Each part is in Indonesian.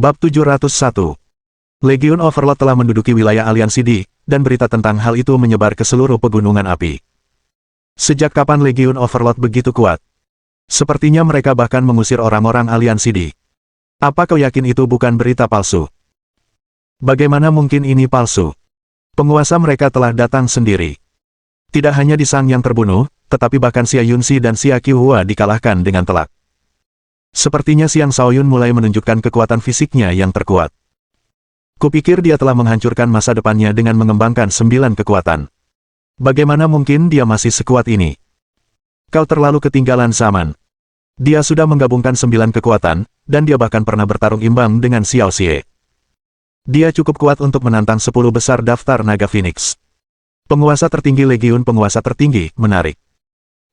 Bab 701. Legiun Overlord telah menduduki wilayah aliansi D, dan berita tentang hal itu menyebar ke seluruh pegunungan api. Sejak kapan Legiun Overlord begitu kuat? Sepertinya mereka bahkan mengusir orang-orang aliansi D. Apa kau yakin itu bukan berita palsu? Bagaimana mungkin ini palsu? Penguasa mereka telah datang sendiri. Tidak hanya di Sang yang terbunuh, tetapi bahkan Xia Yunxi dan Xia Qiuhua dikalahkan dengan telak. Sepertinya Xiang Shaoyun mulai menunjukkan kekuatan fisiknya yang terkuat. Kupikir dia telah menghancurkan masa depannya dengan mengembangkan 9 kekuatan. Bagaimana mungkin dia masih sekuat ini? Kau terlalu ketinggalan zaman. Dia sudah menggabungkan 9 kekuatan, dan dia bahkan pernah bertarung imbang dengan Xiao Xie. Dia cukup kuat untuk menantang 10 besar daftar naga Phoenix. Penguasa tertinggi Legiun penguasa tertinggi, menarik.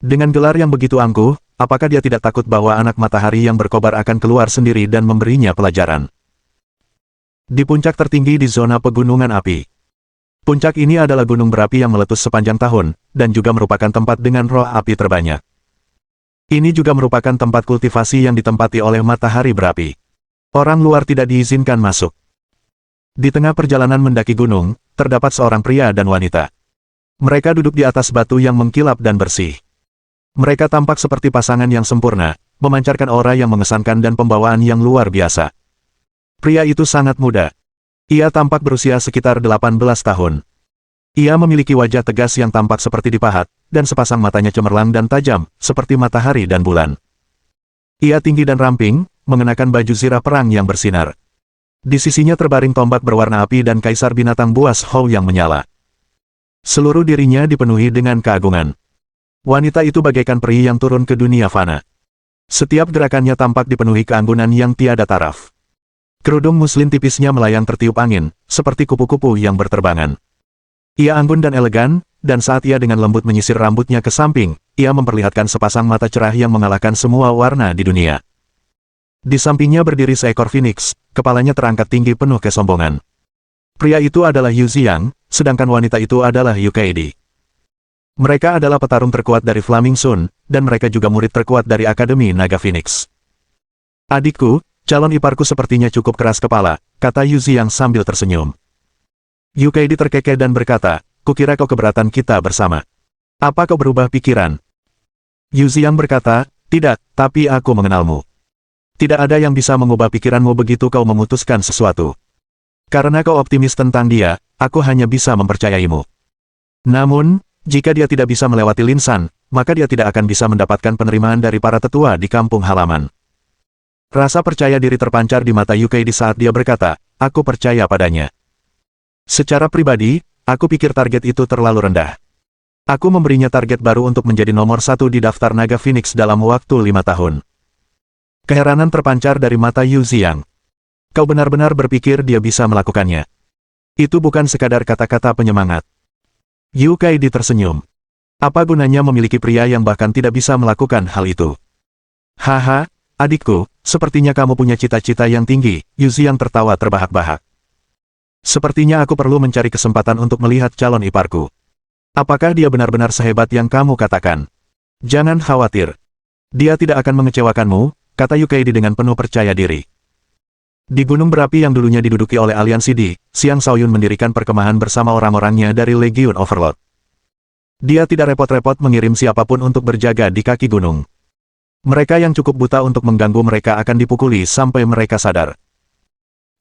Dengan gelar yang begitu angkuh, apakah dia tidak takut bahwa anak matahari yang berkobar akan keluar sendiri dan memberinya pelajaran? Di puncak tertinggi di zona pegunungan api. Puncak ini adalah gunung berapi yang meletus sepanjang tahun, dan juga merupakan tempat dengan roh api terbanyak. Ini juga merupakan tempat kultivasi yang ditempati oleh matahari berapi. Orang luar tidak diizinkan masuk. Di tengah perjalanan mendaki gunung, terdapat seorang pria dan wanita. Mereka duduk di atas batu yang mengkilap dan bersih. Mereka tampak seperti pasangan yang sempurna, memancarkan aura yang mengesankan dan pembawaan yang luar biasa. Pria itu sangat muda. Ia tampak berusia sekitar 18 tahun. Ia memiliki wajah tegas yang tampak seperti dipahat, dan sepasang matanya cemerlang dan tajam, seperti matahari dan bulan. Ia tinggi dan ramping, mengenakan baju zirah perang yang bersinar. Di sisinya terbaring tombak berwarna api dan kaisar binatang buas Hou yang menyala. Seluruh dirinya dipenuhi dengan keagungan. Wanita itu bagaikan peri yang turun ke dunia fana. Setiap gerakannya tampak dipenuhi keanggunan yang tiada taraf. Kerudung muslin tipisnya melayang tertiup angin, seperti kupu-kupu yang berterbangan. Ia anggun dan elegan, dan saat ia dengan lembut menyisir rambutnya ke samping, ia memperlihatkan sepasang mata cerah yang mengalahkan semua warna di dunia. Di sampingnya berdiri seekor Phoenix, kepalanya terangkat tinggi penuh kesombongan. Pria itu adalah Yu Xiang, sedangkan wanita itu adalah Yu Kaidi. Mereka adalah petarung terkuat dari Flaming Sun, dan mereka juga murid terkuat dari Akademi Naga Phoenix. Adikku, calon iparku sepertinya cukup keras kepala, kata Yu Xiang sambil tersenyum. Yu Kaidi terkekeh dan berkata, kukira kau keberatan kita bersama. Apa kau berubah pikiran? Yu Xiang berkata, tidak, tapi aku mengenalmu. Tidak ada yang bisa mengubah pikiranmu begitu kau memutuskan sesuatu. Karena kau optimis tentang dia, aku hanya bisa mempercayaimu. Namun, jika dia tidak bisa melewati Lin San, maka dia tidak akan bisa mendapatkan penerimaan dari para tetua di kampung halaman. Rasa percaya diri terpancar di mata Yu Kaidi saat dia berkata, aku percaya padanya. Secara pribadi, aku pikir target itu terlalu rendah. Aku memberinya target baru untuk menjadi nomor 1 di daftar naga Phoenix dalam waktu 5 tahun. Keheranan terpancar dari mata Yu Xiang. Kau benar-benar berpikir dia bisa melakukannya. Itu bukan sekadar kata-kata penyemangat. Yu Kaidi tersenyum. Apa gunanya memiliki pria yang bahkan tidak bisa melakukan hal itu? Haha, adikku, sepertinya kamu punya cita-cita yang tinggi, Yu Xiang tertawa terbahak-bahak. Sepertinya aku perlu mencari kesempatan untuk melihat calon iparku. Apakah dia benar-benar sehebat yang kamu katakan? Jangan khawatir. Dia tidak akan mengecewakanmu, kata Yu Kaidi dengan penuh percaya diri. Di gunung berapi yang dulunya diduduki oleh aliansi D, Xiang Shaoyun mendirikan perkemahan bersama orang-orangnya dari Legiun Overlord. Dia tidak repot-repot mengirim siapapun untuk berjaga di kaki gunung. Mereka yang cukup buta untuk mengganggu mereka akan dipukuli sampai mereka sadar.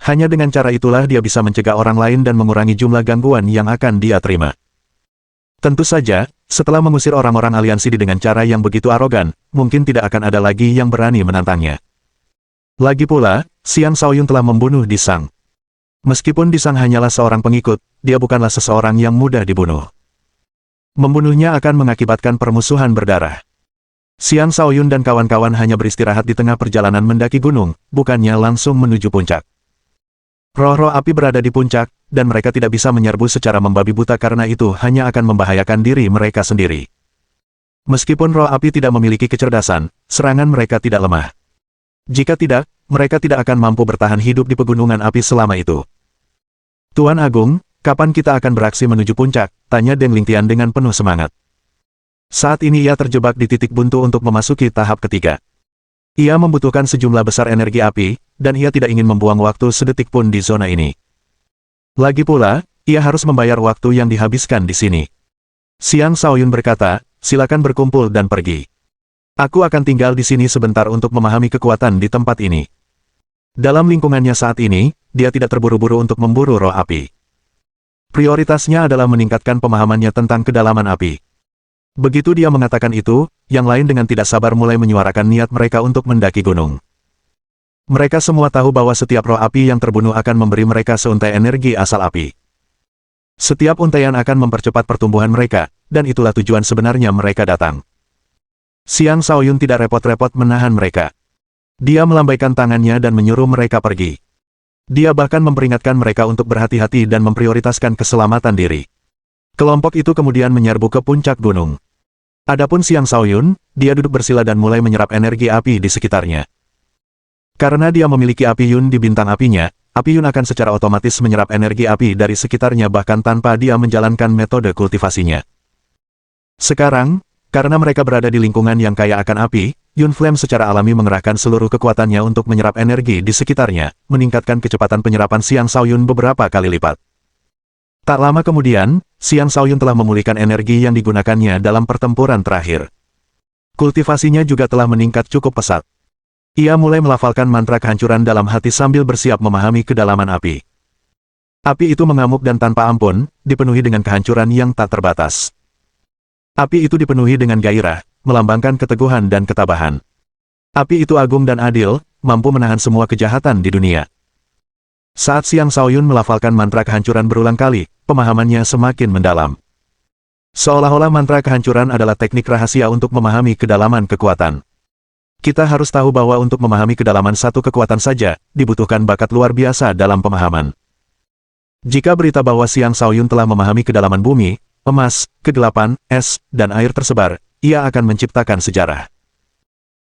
Hanya dengan cara itulah dia bisa mencegah orang lain dan mengurangi jumlah gangguan yang akan dia terima. Tentu saja, setelah mengusir orang-orang aliansi D dengan cara yang begitu arogan, mungkin tidak akan ada lagi yang berani menantangnya. Lagi pula, Xiang Shaoyun telah membunuh Di Sang. Meskipun Di Sang hanyalah seorang pengikut, dia bukanlah seseorang yang mudah dibunuh. Membunuhnya akan mengakibatkan permusuhan berdarah. Xiang Shaoyun dan kawan-kawan hanya beristirahat di tengah perjalanan mendaki gunung, bukannya langsung menuju puncak. Roh-roh api berada di puncak, dan mereka tidak bisa menyerbu secara membabi buta karena itu hanya akan membahayakan diri mereka sendiri. Meskipun roh api tidak memiliki kecerdasan, serangan mereka tidak lemah. Jika tidak, mereka tidak akan mampu bertahan hidup di pegunungan api selama itu. Tuan Agung, kapan kita akan beraksi menuju puncak? Tanya Deng Lingtian dengan penuh semangat. Saat ini ia terjebak di titik buntu untuk memasuki tahap ketiga. Ia membutuhkan sejumlah besar energi api, dan ia tidak ingin membuang waktu sedetik pun di zona ini. Lagi pula, ia harus membayar waktu yang dihabiskan di sini. Xiang Shaoyun berkata, silakan berkumpul dan pergi. Aku akan tinggal di sini sebentar untuk memahami kekuatan di tempat ini. Dalam lingkungannya saat ini, dia tidak terburu-buru untuk memburu roh api. Prioritasnya adalah meningkatkan pemahamannya tentang kedalaman api. Begitu dia mengatakan itu, yang lain dengan tidak sabar mulai menyuarakan niat mereka untuk mendaki gunung. Mereka semua tahu bahwa setiap roh api yang terbunuh akan memberi mereka seuntai energi asal api. Setiap untaian akan mempercepat pertumbuhan mereka, dan itulah tujuan sebenarnya mereka datang. Xiang Shaoyun tidak repot-repot menahan mereka. Dia melambaikan tangannya dan menyuruh mereka pergi. Dia bahkan memperingatkan mereka untuk berhati-hati dan memprioritaskan keselamatan diri. Kelompok itu kemudian menyerbu ke puncak gunung. Adapun Xiang Shaoyun, dia duduk bersila dan mulai menyerap energi api di sekitarnya. Karena dia memiliki api Yun di bintang apinya, api Yun akan secara otomatis menyerap energi api dari sekitarnya bahkan tanpa dia menjalankan metode kultivasinya. Sekarang, karena mereka berada di lingkungan yang kaya akan api, Yun Flame secara alami mengerahkan seluruh kekuatannya untuk menyerap energi di sekitarnya, meningkatkan kecepatan penyerapan Xiang Shaoyun beberapa kali lipat. Tak lama kemudian, Xiang Shaoyun telah memulihkan energi yang digunakannya dalam pertempuran terakhir. Kultivasinya juga telah meningkat cukup pesat. Ia mulai melafalkan mantra kehancuran dalam hati sambil bersiap memahami kedalaman api. Api itu mengamuk dan tanpa ampun, dipenuhi dengan kehancuran yang tak terbatas. Api itu dipenuhi dengan gairah, melambangkan keteguhan dan ketabahan. Api itu agung dan adil, mampu menahan semua kejahatan di dunia. Saat Xiang Shaoyun melafalkan mantra kehancuran berulang kali, pemahamannya semakin mendalam. Seolah-olah mantra kehancuran adalah teknik rahasia untuk memahami kedalaman kekuatan. Kita harus tahu bahwa untuk memahami kedalaman satu kekuatan saja, dibutuhkan bakat luar biasa dalam pemahaman. Jika berita bahwa Xiang Shaoyun telah memahami kedalaman bumi, emas, kegelapan, es, dan air tersebar, ia akan menciptakan sejarah.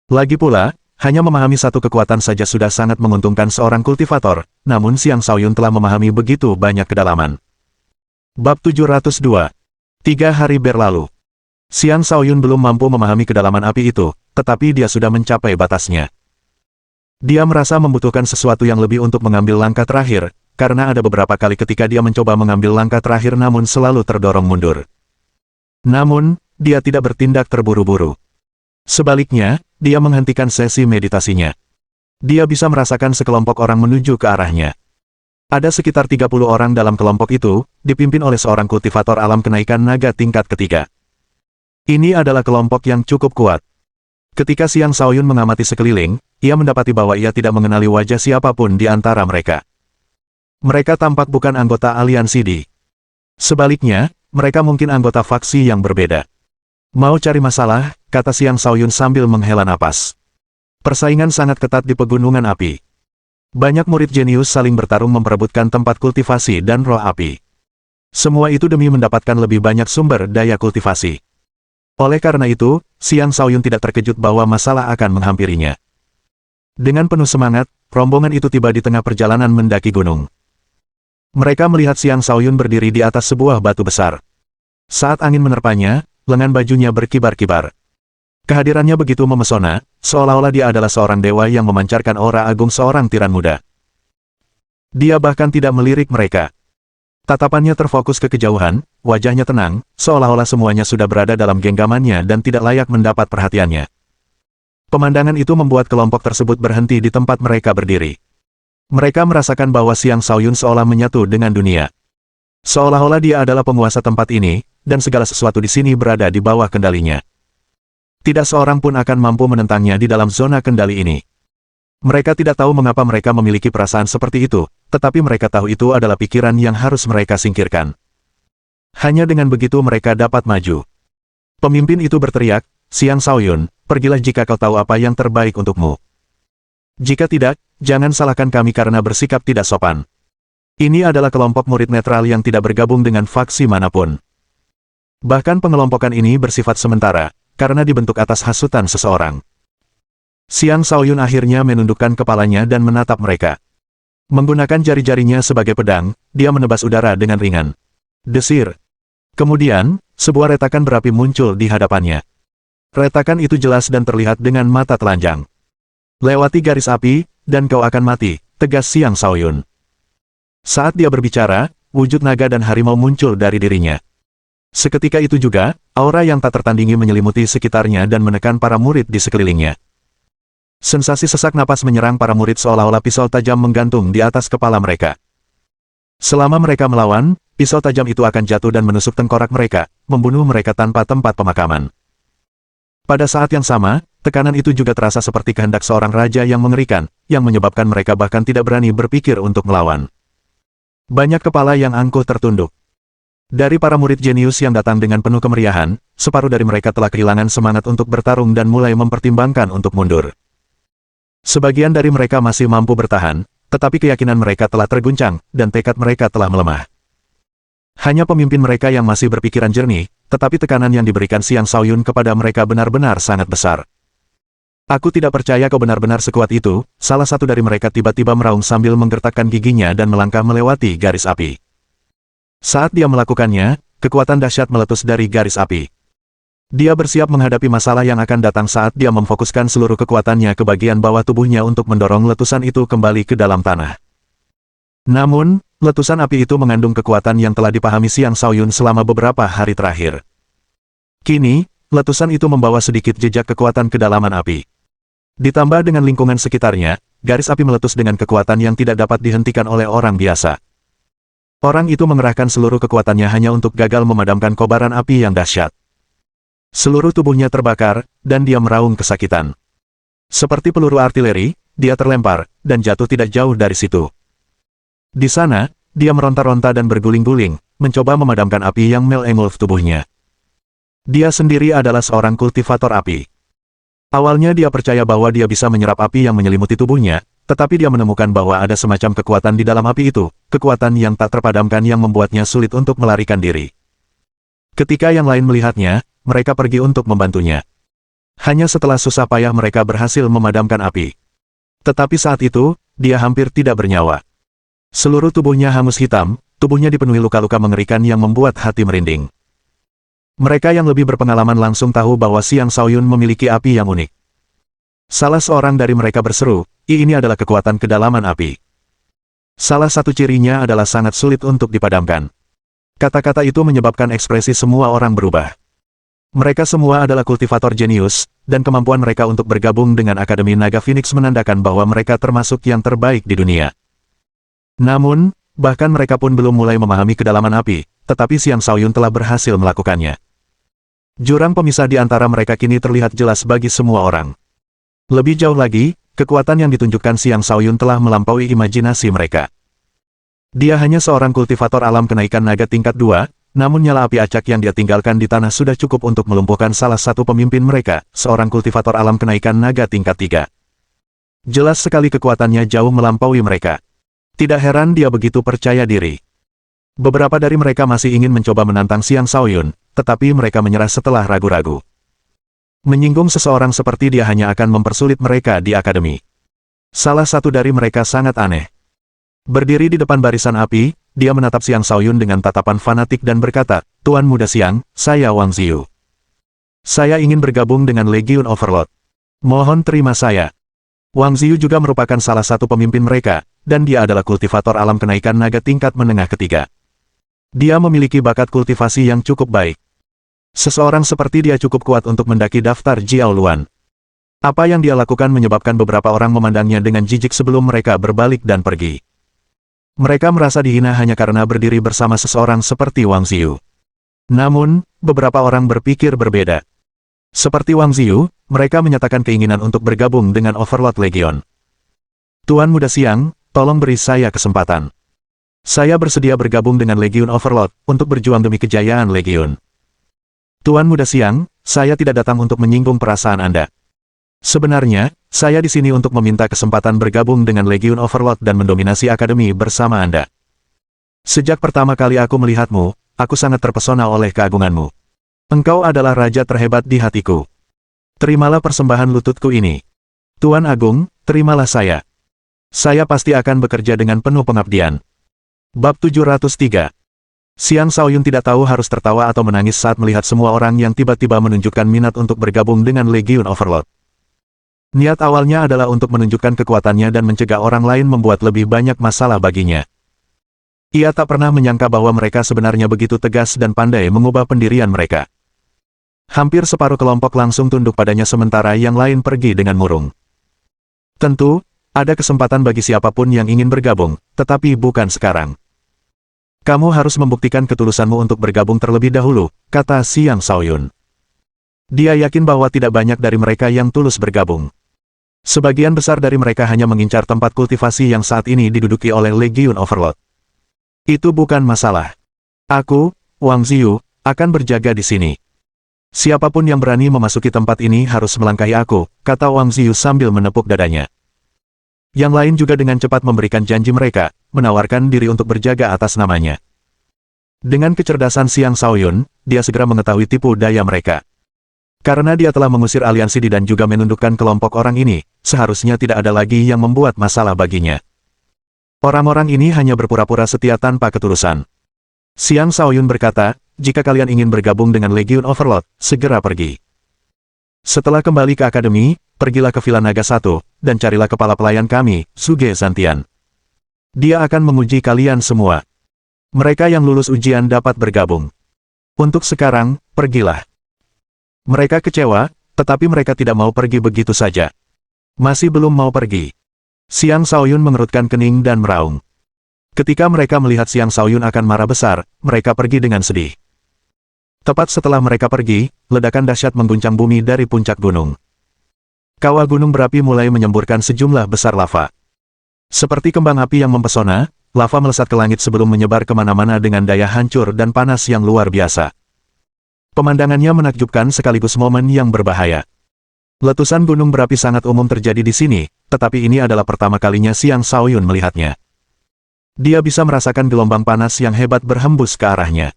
Lagi pula, hanya memahami satu kekuatan saja sudah sangat menguntungkan seorang kultivator, namun Xiang Shaoyun telah memahami begitu banyak kedalaman. Bab 702. 3 hari berlalu. Xiang Shaoyun belum mampu memahami kedalaman api itu, tetapi dia sudah mencapai batasnya. Dia merasa membutuhkan sesuatu yang lebih untuk mengambil langkah terakhir, karena ada beberapa kali ketika dia mencoba mengambil langkah terakhir namun selalu terdorong mundur. Namun, dia tidak bertindak terburu-buru. Sebaliknya, dia menghentikan sesi meditasinya. Dia bisa merasakan sekelompok orang menuju ke arahnya. Ada sekitar 30 orang dalam kelompok itu, dipimpin oleh seorang kultivator alam kenaikan naga tingkat ketiga. Ini adalah kelompok yang cukup kuat. Ketika Xiang Shaoyun mengamati sekeliling, ia mendapati bahwa ia tidak mengenali wajah siapapun di antara mereka. Mereka tampak bukan anggota aliansi Di. Sebaliknya, mereka mungkin anggota faksi yang berbeda. Mau cari masalah, kata Xiang Shaoyun sambil menghela napas. Persaingan sangat ketat di pegunungan api. Banyak murid jenius saling bertarung memperebutkan tempat kultivasi dan roh api. Semua itu demi mendapatkan lebih banyak sumber daya kultivasi. Oleh karena itu, Xiang Shaoyun tidak terkejut bahwa masalah akan menghampirinya. Dengan penuh semangat, rombongan itu tiba di tengah perjalanan mendaki gunung. Mereka melihat Xiang Shaoyun berdiri di atas sebuah batu besar. Saat angin menerpanya, lengan bajunya berkibar-kibar. Kehadirannya begitu memesona, seolah-olah dia adalah seorang dewa yang memancarkan aura agung seorang tiran muda. Dia bahkan tidak melirik mereka. Tatapannya terfokus ke kejauhan, wajahnya tenang, seolah-olah semuanya sudah berada dalam genggamannya dan tidak layak mendapat perhatiannya. Pemandangan itu membuat kelompok tersebut berhenti di tempat mereka berdiri. Mereka merasakan bahwa Xiang Shaoyun seolah menyatu dengan dunia. Seolah-olah dia adalah penguasa tempat ini, dan segala sesuatu di sini berada di bawah kendalinya. Tidak seorang pun akan mampu menentangnya di dalam zona kendali ini. Mereka tidak tahu mengapa mereka memiliki perasaan seperti itu, tetapi mereka tahu itu adalah pikiran yang harus mereka singkirkan. Hanya dengan begitu mereka dapat maju. Pemimpin itu berteriak, Xiang Shaoyun, pergilah jika kau tahu apa yang terbaik untukmu. Jika tidak, jangan salahkan kami karena bersikap tidak sopan. Ini adalah kelompok murid netral yang tidak bergabung dengan faksi manapun. Bahkan pengelompokan ini bersifat sementara, karena dibentuk atas hasutan seseorang. Xiang Shaoyun akhirnya menundukkan kepalanya dan menatap mereka. Menggunakan jari-jarinya sebagai pedang, dia menebas udara dengan ringan. Desir. Kemudian, sebuah retakan berapi muncul di hadapannya. Retakan itu jelas dan terlihat dengan mata telanjang. Lewati garis api, dan kau akan mati, tegas Xiang Shaoyun. Saat dia berbicara, wujud naga dan harimau muncul dari dirinya. Seketika itu juga, aura yang tak tertandingi menyelimuti sekitarnya dan menekan para murid di sekelilingnya. Sensasi sesak napas menyerang para murid seolah-olah pisau tajam menggantung di atas kepala mereka. Selama mereka melawan, pisau tajam itu akan jatuh dan menusuk tengkorak mereka, membunuh mereka tanpa tempat pemakaman. Pada saat yang sama, tekanan itu juga terasa seperti kehendak seorang raja yang mengerikan, yang menyebabkan mereka bahkan tidak berani berpikir untuk melawan. Banyak kepala yang angkuh tertunduk. Dari para murid jenius yang datang dengan penuh kemeriahan, separuh dari mereka telah kehilangan semangat untuk bertarung dan mulai mempertimbangkan untuk mundur. Sebagian dari mereka masih mampu bertahan, tetapi keyakinan mereka telah terguncang, dan tekad mereka telah melemah. Hanya pemimpin mereka yang masih berpikiran jernih, tetapi tekanan yang diberikan Xiang Shaoyun kepada mereka benar-benar sangat besar. Aku tidak percaya kau benar-benar sekuat itu, salah satu dari mereka tiba-tiba meraung sambil menggertakkan giginya dan melangkah melewati garis api. Saat dia melakukannya, kekuatan dahsyat meletus dari garis api. Dia bersiap menghadapi masalah yang akan datang saat dia memfokuskan seluruh kekuatannya ke bagian bawah tubuhnya untuk mendorong letusan itu kembali ke dalam tanah. Namun, letusan api itu mengandung kekuatan yang telah dipahami Xiang Shaoyun selama beberapa hari terakhir. Kini, letusan itu membawa sedikit jejak kekuatan kedalaman api. Ditambah dengan lingkungan sekitarnya, garis api meletus dengan kekuatan yang tidak dapat dihentikan oleh orang biasa. Orang itu mengerahkan seluruh kekuatannya hanya untuk gagal memadamkan kobaran api yang dahsyat. Seluruh tubuhnya terbakar, dan dia meraung kesakitan. Seperti peluru artileri, dia terlempar, dan jatuh tidak jauh dari situ. Di sana, dia meronta-ronta dan berguling-guling, mencoba memadamkan api yang mengulf tubuhnya. Dia sendiri adalah seorang kultivator api. Awalnya dia percaya bahwa dia bisa menyerap api yang menyelimuti tubuhnya, tetapi dia menemukan bahwa ada semacam kekuatan di dalam api itu, kekuatan yang tak terpadamkan yang membuatnya sulit untuk melarikan diri. Ketika yang lain melihatnya, mereka pergi untuk membantunya. Hanya setelah susah payah mereka berhasil memadamkan api. Tetapi saat itu, dia hampir tidak bernyawa. Seluruh tubuhnya hangus hitam, tubuhnya dipenuhi luka-luka mengerikan yang membuat hati merinding. Mereka yang lebih berpengalaman langsung tahu bahwa Xiang Shaoyun memiliki api yang unik. Salah seorang dari mereka berseru, ini adalah kekuatan kedalaman api. Salah satu cirinya adalah sangat sulit untuk dipadamkan. Kata-kata itu menyebabkan ekspresi semua orang berubah. Mereka semua adalah kultivator jenius, dan kemampuan mereka untuk bergabung dengan Akademi Naga Phoenix menandakan bahwa mereka termasuk yang terbaik di dunia. Namun, bahkan mereka pun belum mulai memahami kedalaman api, tetapi Xiang Shaoyun telah berhasil melakukannya. Jurang pemisah di antara mereka kini terlihat jelas bagi semua orang. Lebih jauh lagi, kekuatan yang ditunjukkan Xiang Shaoyun telah melampaui imajinasi mereka. Dia hanya seorang kultivator alam kenaikan naga tingkat 2, namun nyala api acak yang dia tinggalkan di tanah sudah cukup untuk melumpuhkan salah satu pemimpin mereka, seorang kultivator alam kenaikan naga tingkat 3. Jelas sekali kekuatannya jauh melampaui mereka. Tidak heran dia begitu percaya diri. Beberapa dari mereka masih ingin mencoba menantang Xiang Shaoyun, tetapi mereka menyerah setelah ragu-ragu. Menyinggung seseorang seperti dia hanya akan mempersulit mereka di akademi. Salah satu dari mereka sangat aneh. Berdiri di depan barisan api, dia menatap Xiang Shaoyun dengan tatapan fanatik dan berkata, Tuan Muda Xiang, saya Wang Ziyu. Saya ingin bergabung dengan Legion Overlord. Mohon terima saya. Wang Ziyu juga merupakan salah satu pemimpin mereka, dan dia adalah kultivator alam kenaikan naga tingkat menengah ketiga. Dia memiliki bakat kultivasi yang cukup baik. Seseorang seperti dia cukup kuat untuk mendaki daftar Jiao Luan. Apa yang dia lakukan menyebabkan beberapa orang memandangnya dengan jijik sebelum mereka berbalik dan pergi. Mereka merasa dihina hanya karena berdiri bersama seseorang seperti Wang Ziyu. Namun, beberapa orang berpikir berbeda. Seperti Wang Ziyu, mereka menyatakan keinginan untuk bergabung dengan Overlord Legion. Tuan Muda Xiang, tolong beri saya kesempatan. Saya bersedia bergabung dengan Legion Overlord, untuk berjuang demi kejayaan Legion. Tuan Muda Xiang, saya tidak datang untuk menyinggung perasaan Anda. Sebenarnya, saya di sini untuk meminta kesempatan bergabung dengan Legion Overlord dan mendominasi akademi bersama Anda. Sejak pertama kali aku melihatmu, aku sangat terpesona oleh keagunganmu. Engkau adalah raja terhebat di hatiku. Terimalah persembahan lututku ini. Tuan Agung, terimalah saya. Saya pasti akan bekerja dengan penuh pengabdian. Bab 703. Xiang Shaoyun tidak tahu harus tertawa atau menangis saat melihat semua orang yang tiba-tiba menunjukkan minat untuk bergabung dengan Legion Overlord. Niat awalnya adalah untuk menunjukkan kekuatannya dan mencegah orang lain membuat lebih banyak masalah baginya. Ia tak pernah menyangka bahwa mereka sebenarnya begitu tegas dan pandai mengubah pendirian mereka. Hampir separuh kelompok langsung tunduk padanya sementara yang lain pergi dengan murung. Tentu, ada kesempatan bagi siapapun yang ingin bergabung, tetapi bukan sekarang. Kamu harus membuktikan ketulusanmu untuk bergabung terlebih dahulu, kata Xiang Shaoyun. Dia yakin bahwa tidak banyak dari mereka yang tulus bergabung. Sebagian besar dari mereka hanya mengincar tempat kultivasi yang saat ini diduduki oleh Legion Overlord. Itu bukan masalah. Aku, Wang Ziyu, akan berjaga di sini. Siapapun yang berani memasuki tempat ini harus melangkahi aku, kata Wang Ziyu sambil menepuk dadanya. Yang lain juga dengan cepat memberikan janji mereka, menawarkan diri untuk berjaga atas namanya. Dengan kecerdasan Xiang Shaoyun, dia segera mengetahui tipu daya mereka. Karena dia telah mengusir aliansi Di dan juga menundukkan kelompok orang ini, seharusnya tidak ada lagi yang membuat masalah baginya. Orang-orang ini hanya berpura-pura setia tanpa ketulusan. Xiang Shaoyun berkata, jika kalian ingin bergabung dengan Legion Overlord, segera pergi. Setelah kembali ke akademi, pergilah ke Villa Naga 1, dan carilah kepala pelayan kami, Suge Zantian. Dia akan menguji kalian semua. Mereka yang lulus ujian dapat bergabung. Untuk sekarang, pergilah. Mereka kecewa, tetapi mereka tidak mau pergi begitu saja. Masih belum mau pergi. Xiang Shaoyun mengerutkan kening dan meraung. Ketika mereka melihat Xiang Shaoyun akan marah besar, mereka pergi dengan sedih. Tepat setelah mereka pergi, ledakan dahsyat mengguncang bumi dari puncak gunung. Kawah gunung berapi mulai menyemburkan sejumlah besar lava. Seperti kembang api yang mempesona, lava melesat ke langit sebelum menyebar kemana-mana dengan daya hancur dan panas yang luar biasa. Pemandangannya menakjubkan sekaligus momen yang berbahaya. Letusan gunung berapi sangat umum terjadi di sini, tetapi ini adalah pertama kalinya Xiang Shaoyun melihatnya. Dia bisa merasakan gelombang panas yang hebat berhembus ke arahnya.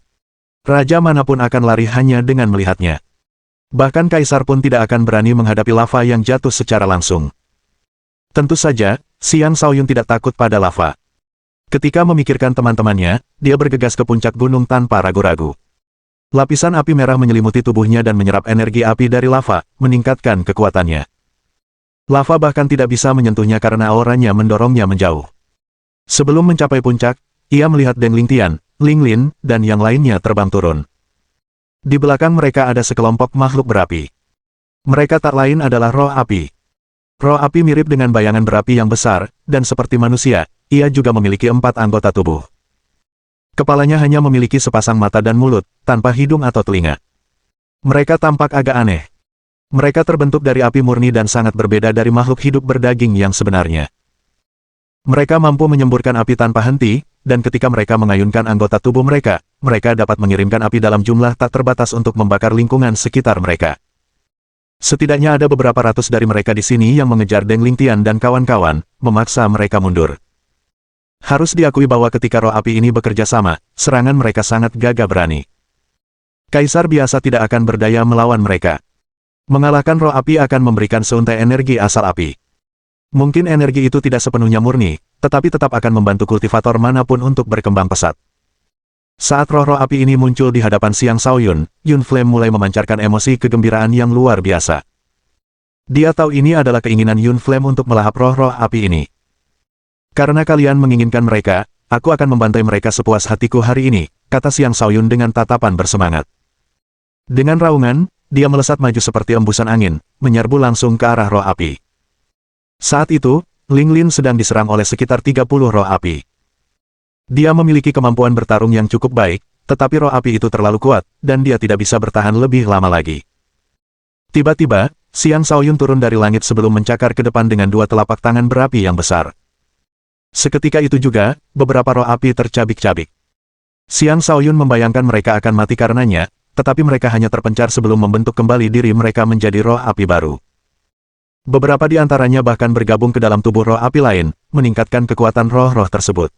Raja manapun akan lari hanya dengan melihatnya. Bahkan kaisar pun tidak akan berani menghadapi lava yang jatuh secara langsung. Tentu saja, Xiang Shaoyun tidak takut pada lava. Ketika memikirkan teman-temannya, dia bergegas ke puncak gunung tanpa ragu-ragu. Lapisan api merah menyelimuti tubuhnya dan menyerap energi api dari lava, meningkatkan kekuatannya. Lava bahkan tidak bisa menyentuhnya karena auranya mendorongnya menjauh. Sebelum mencapai puncak, ia melihat Deng Lingtian, Ling Lin, dan yang lainnya terbang turun. Di belakang mereka ada sekelompok makhluk berapi. Mereka tak lain adalah roh api. Roh api mirip dengan bayangan berapi yang besar, dan seperti manusia, ia juga memiliki 4 anggota tubuh. Kepalanya hanya memiliki sepasang mata dan mulut, tanpa hidung atau telinga. Mereka tampak agak aneh. Mereka terbentuk dari api murni dan sangat berbeda dari makhluk hidup berdaging yang sebenarnya. Mereka mampu menyemburkan api tanpa henti, dan ketika mereka mengayunkan anggota tubuh mereka, mereka dapat mengirimkan api dalam jumlah tak terbatas untuk membakar lingkungan sekitar mereka. Setidaknya ada beberapa ratus dari mereka di sini yang mengejar Deng Lingtian dan kawan-kawan, memaksa mereka mundur. Harus diakui bahwa ketika roh api ini bekerja sama, serangan mereka sangat gagah berani. Kaisar biasa tidak akan berdaya melawan mereka. Mengalahkan roh api akan memberikan seuntai energi asal api. Mungkin energi itu tidak sepenuhnya murni, tetapi tetap akan membantu kultivator manapun untuk berkembang pesat. Saat roh-roh api ini muncul di hadapan Xiang Shaoyun, Yun Flame mulai memancarkan emosi kegembiraan yang luar biasa. Dia tahu ini adalah keinginan Yun Flame untuk melahap roh-roh api ini. Karena kalian menginginkan mereka, aku akan membantai mereka sepuas hatiku hari ini, kata Xiang Shaoyun dengan tatapan bersemangat. Dengan raungan, dia melesat maju seperti embusan angin, menyerbu langsung ke arah roh api. Saat itu, Ling Lin sedang diserang oleh sekitar 30 roh api. Dia memiliki kemampuan bertarung yang cukup baik, tetapi roh api itu terlalu kuat, dan dia tidak bisa bertahan lebih lama lagi. Tiba-tiba, Xiang Shaoyun turun dari langit sebelum mencakar ke depan dengan 2 telapak tangan berapi yang besar. Seketika itu juga, beberapa roh api tercabik-cabik. Xiang Shaoyun membayangkan mereka akan mati karenanya, tetapi mereka hanya terpencar sebelum membentuk kembali diri mereka menjadi roh api baru. Beberapa di antaranya bahkan bergabung ke dalam tubuh roh api lain, meningkatkan kekuatan roh-roh tersebut.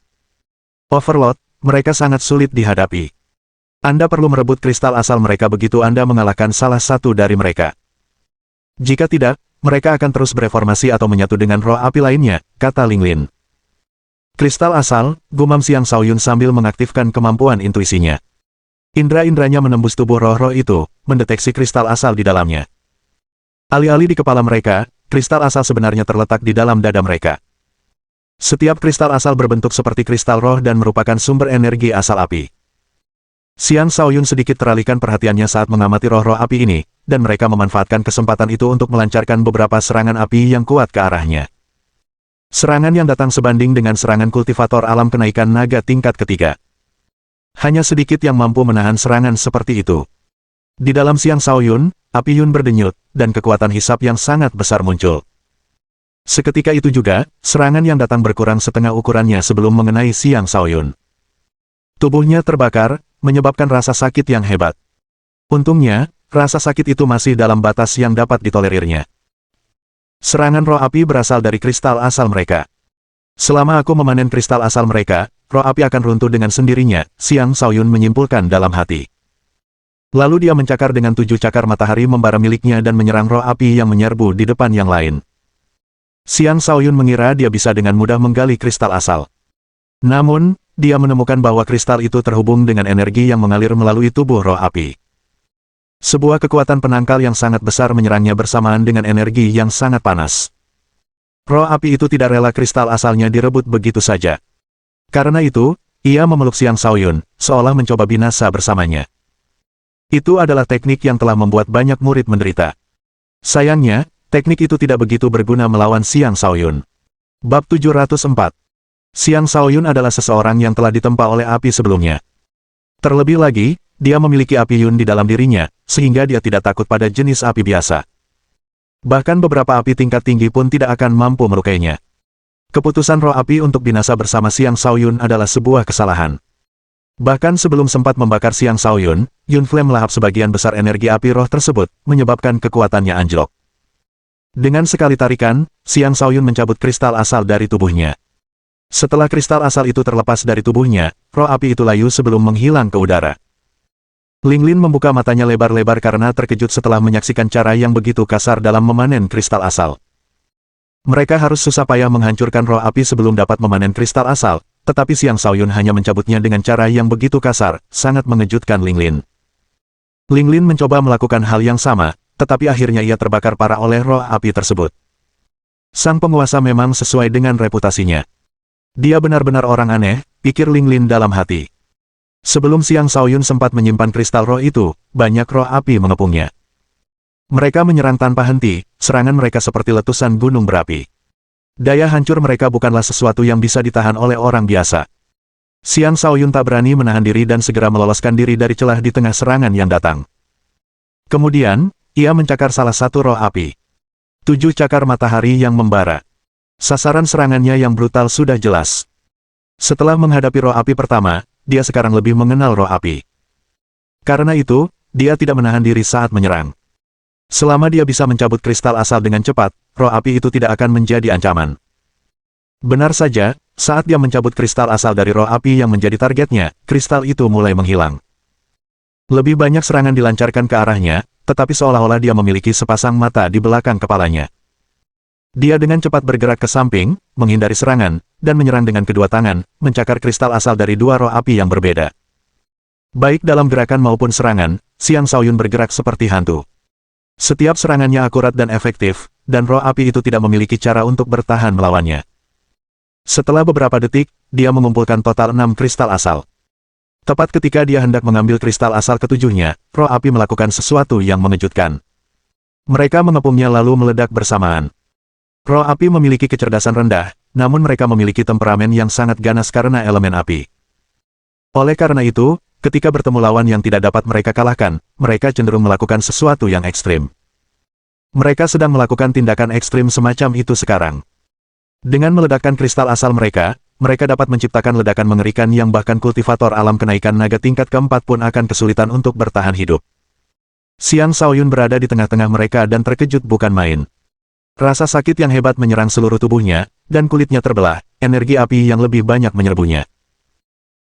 Overlord, mereka sangat sulit dihadapi. Anda perlu merebut kristal asal mereka begitu Anda mengalahkan salah satu dari mereka. Jika tidak, mereka akan terus bereformasi atau menyatu dengan roh api lainnya, kata Ling Lin. Kristal asal, gumam Xiang Shaoyun sambil mengaktifkan kemampuan intuisinya. Indra-indranya menembus tubuh roh-roh itu, mendeteksi kristal asal di dalamnya. Alih-alih di kepala mereka, kristal asal sebenarnya terletak di dalam dada mereka. Setiap kristal asal berbentuk seperti kristal roh dan merupakan sumber energi asal api. Xiang Shaoyun sedikit teralihkan perhatiannya saat mengamati roh-roh api ini, dan mereka memanfaatkan kesempatan itu untuk melancarkan beberapa serangan api yang kuat ke arahnya. Serangan yang datang sebanding dengan serangan kultivator alam kenaikan naga tingkat ketiga. Hanya sedikit yang mampu menahan serangan seperti itu. Di dalam Xiang Shaoyun, api Yun berdenyut, dan kekuatan hisap yang sangat besar muncul. Seketika itu juga, serangan yang datang berkurang setengah ukurannya sebelum mengenai Xiang Shaoyun. Tubuhnya terbakar, menyebabkan rasa sakit yang hebat. Untungnya, rasa sakit itu masih dalam batas yang dapat ditolerirnya. Serangan roh api berasal dari kristal asal mereka. Selama aku memanen kristal asal mereka, roh api akan runtuh dengan sendirinya, Xiang Shaoyun menyimpulkan dalam hati. Lalu dia mencakar dengan 7 cakar matahari membara miliknya dan menyerang roh api yang menyerbu di depan yang lain. Xiang Shaoyun mengira dia bisa dengan mudah menggali kristal asal. Namun, dia menemukan bahwa kristal itu terhubung dengan energi yang mengalir melalui tubuh roh api. Sebuah kekuatan penangkal yang sangat besar menyerangnya bersamaan dengan energi yang sangat panas. Roh api itu tidak rela kristal asalnya direbut begitu saja. Karena itu, ia memeluk Xiang Shaoyun, seolah mencoba binasa bersamanya. Itu adalah teknik yang telah membuat banyak murid menderita. Sayangnya, teknik itu tidak begitu berguna melawan Xiang Shaoyun. Bab 704. Xiang Shaoyun adalah seseorang yang telah ditempa oleh api sebelumnya. Terlebih lagi, dia memiliki api Yun di dalam dirinya, sehingga dia tidak takut pada jenis api biasa. Bahkan beberapa api tingkat tinggi pun tidak akan mampu melukainya. Keputusan roh api untuk binasa bersama Xiang Shaoyun adalah sebuah kesalahan. Bahkan sebelum sempat membakar Xiang Shaoyun, Yun Flame melahap sebagian besar energi api roh tersebut, menyebabkan kekuatannya anjlok. Dengan sekali tarikan, Xiang Shaoyun mencabut kristal asal dari tubuhnya. Setelah kristal asal itu terlepas dari tubuhnya, roh api itu layu sebelum menghilang ke udara. Linglin membuka matanya lebar-lebar karena terkejut setelah menyaksikan cara yang begitu kasar dalam memanen kristal asal. Mereka harus susah payah menghancurkan roh api sebelum dapat memanen kristal asal, tetapi Xiang Shaoyun hanya mencabutnya dengan cara yang begitu kasar, sangat mengejutkan Linglin. Linglin mencoba melakukan hal yang sama, tetapi akhirnya ia terbakar parah oleh roh api tersebut. Sang penguasa memang sesuai dengan reputasinya. Dia benar-benar orang aneh, pikir Linglin dalam hati. Sebelum Xiang Shaoyun sempat menyimpan kristal roh itu, banyak roh api mengepungnya. Mereka menyerang tanpa henti, serangan mereka seperti letusan gunung berapi. Daya hancur mereka bukanlah sesuatu yang bisa ditahan oleh orang biasa. Xiang Shaoyun tak berani menahan diri dan segera meloloskan diri dari celah di tengah serangan yang datang. Kemudian, ia mencakar salah satu roh api. 7 cakar matahari yang membara. Sasaran serangannya yang brutal sudah jelas. Setelah menghadapi roh api pertama, dia sekarang lebih mengenal roh api. Karena itu, dia tidak menahan diri saat menyerang. Selama dia bisa mencabut kristal asal dengan cepat, roh api itu tidak akan menjadi ancaman. Benar saja, saat dia mencabut kristal asal dari roh api yang menjadi targetnya, kristal itu mulai menghilang. Lebih banyak serangan dilancarkan ke arahnya, tetapi seolah-olah dia memiliki sepasang mata di belakang kepalanya. Dia dengan cepat bergerak ke samping, menghindari serangan, dan menyerang dengan kedua tangan, mencakar kristal asal dari 2 roh api yang berbeda. Baik dalam gerakan maupun serangan, Xiang Shaoyun bergerak seperti hantu. Setiap serangannya akurat dan efektif, dan roh api itu tidak memiliki cara untuk bertahan melawannya. Setelah beberapa detik, dia mengumpulkan total 6 kristal asal. Tepat ketika dia hendak mengambil kristal asal ketujuhnya, roh api melakukan sesuatu yang mengejutkan. Mereka mengepungnya lalu meledak bersamaan. Roh api memiliki kecerdasan rendah, namun mereka memiliki temperamen yang sangat ganas karena elemen api. Oleh karena itu, ketika bertemu lawan yang tidak dapat mereka kalahkan, mereka cenderung melakukan sesuatu yang ekstrim. Mereka sedang melakukan tindakan ekstrim semacam itu sekarang. Dengan meledakkan kristal asal mereka dapat menciptakan ledakan mengerikan yang bahkan kultivator alam kenaikan naga tingkat keempat pun akan kesulitan untuk bertahan hidup. Xiang Shaoyun berada di tengah-tengah mereka dan terkejut bukan main. Rasa sakit yang hebat menyerang seluruh tubuhnya, dan kulitnya terbelah, energi api yang lebih banyak menyerbunya.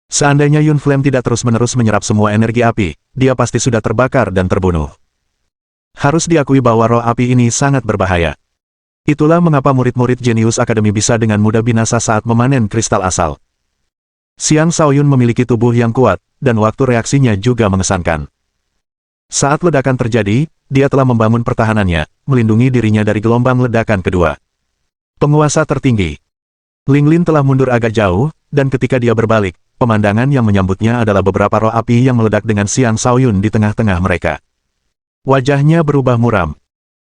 Seandainya Yun Flame tidak terus-menerus menyerap semua energi api, dia pasti sudah terbakar dan terbunuh. Harus diakui bahwa roh api ini sangat berbahaya. Itulah mengapa murid-murid jenius akademi bisa dengan mudah binasa saat memanen kristal asal. Xiang Shaoyun memiliki tubuh yang kuat, dan waktu reaksinya juga mengesankan. Saat ledakan terjadi, dia telah membangun pertahanannya, melindungi dirinya dari gelombang ledakan kedua. Penguasa tertinggi. Ling Lin telah mundur agak jauh, dan ketika dia berbalik, pemandangan yang menyambutnya adalah beberapa roh api yang meledak dengan Xiang Shaoyun di tengah-tengah mereka. Wajahnya berubah muram.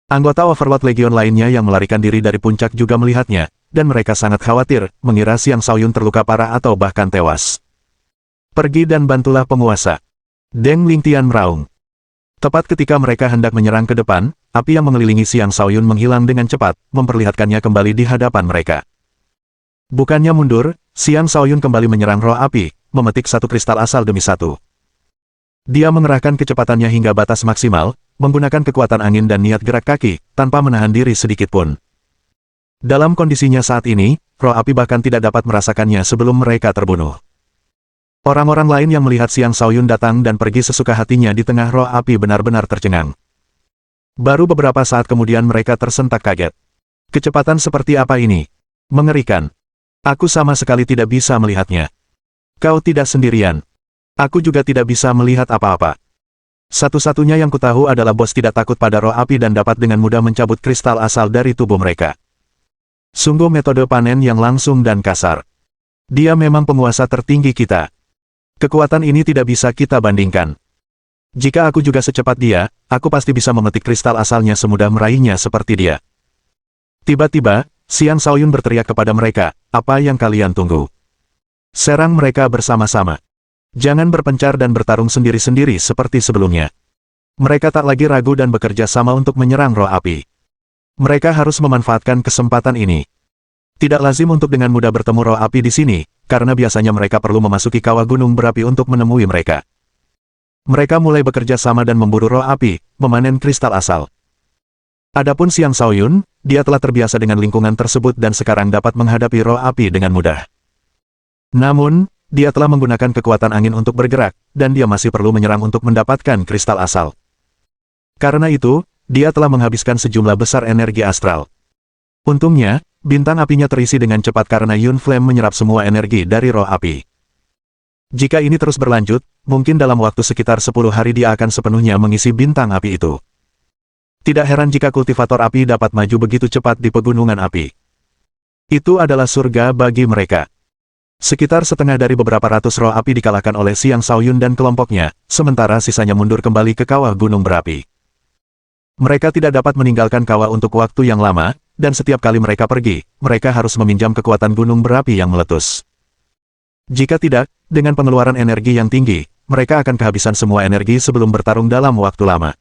Anggota Overlord Legion lainnya yang melarikan diri dari puncak juga melihatnya, dan mereka sangat khawatir, mengira Xiang Shaoyun terluka parah atau bahkan tewas. Pergi dan bantulah penguasa. Deng Lingtian meraung. Tepat ketika mereka hendak menyerang ke depan, api yang mengelilingi Xiang Shaoyun menghilang dengan cepat, memperlihatkannya kembali di hadapan mereka. Bukannya mundur, Xiang Shaoyun kembali menyerang roh api, memetik satu kristal asal demi satu. Dia mengerahkan kecepatannya hingga batas maksimal, menggunakan kekuatan angin dan niat gerak kaki, tanpa menahan diri sedikit pun. Dalam kondisinya saat ini, roh api bahkan tidak dapat merasakannya sebelum mereka terbunuh. Orang-orang lain yang melihat Xiang Shaoyun datang dan pergi sesuka hatinya di tengah roh api benar-benar tercengang. Baru beberapa saat kemudian mereka tersentak kaget. Kecepatan seperti apa ini? Mengerikan. Aku sama sekali tidak bisa melihatnya. Kau tidak sendirian. Aku juga tidak bisa melihat apa-apa. Satu-satunya yang kutahu adalah bos tidak takut pada roh api dan dapat dengan mudah mencabut kristal asal dari tubuh mereka. Sungguh metode panen yang langsung dan kasar. Dia memang penguasa tertinggi kita. Kekuatan ini tidak bisa kita bandingkan. Jika aku juga secepat dia, aku pasti bisa memetik kristal asalnya semudah meraihnya seperti dia. Tiba-tiba, Xiang Shaoyun berteriak kepada mereka, apa yang kalian tunggu? Serang mereka bersama-sama. Jangan berpencar dan bertarung sendiri-sendiri seperti sebelumnya. Mereka tak lagi ragu dan bekerja sama untuk menyerang roh api. Mereka harus memanfaatkan kesempatan ini. Tidak lazim untuk dengan mudah bertemu roh api di sini, karena biasanya mereka perlu memasuki kawah gunung berapi untuk menemui mereka. Mereka mulai bekerja sama dan memburu roh api, memanen kristal asal. Adapun Xiang Shaoyun, dia telah terbiasa dengan lingkungan tersebut dan sekarang dapat menghadapi roh api dengan mudah. Namun, dia telah menggunakan kekuatan angin untuk bergerak, dan dia masih perlu menyerang untuk mendapatkan kristal asal. Karena itu, dia telah menghabiskan sejumlah besar energi astral. Untungnya, bintang apinya terisi dengan cepat karena Yun Flame menyerap semua energi dari roh api. Jika ini terus berlanjut, mungkin dalam waktu sekitar 10 hari dia akan sepenuhnya mengisi bintang api itu. Tidak heran jika kultivator api dapat maju begitu cepat di pegunungan api. Itu adalah surga bagi mereka. Sekitar setengah dari beberapa ratus roh api dikalahkan oleh Xiang Shaoyun dan kelompoknya, sementara sisanya mundur kembali ke kawah gunung berapi. Mereka tidak dapat meninggalkan kawah untuk waktu yang lama, dan setiap kali mereka pergi, mereka harus meminjam kekuatan gunung berapi yang meletus. Jika tidak, dengan pengeluaran energi yang tinggi, mereka akan kehabisan semua energi sebelum bertarung dalam waktu lama.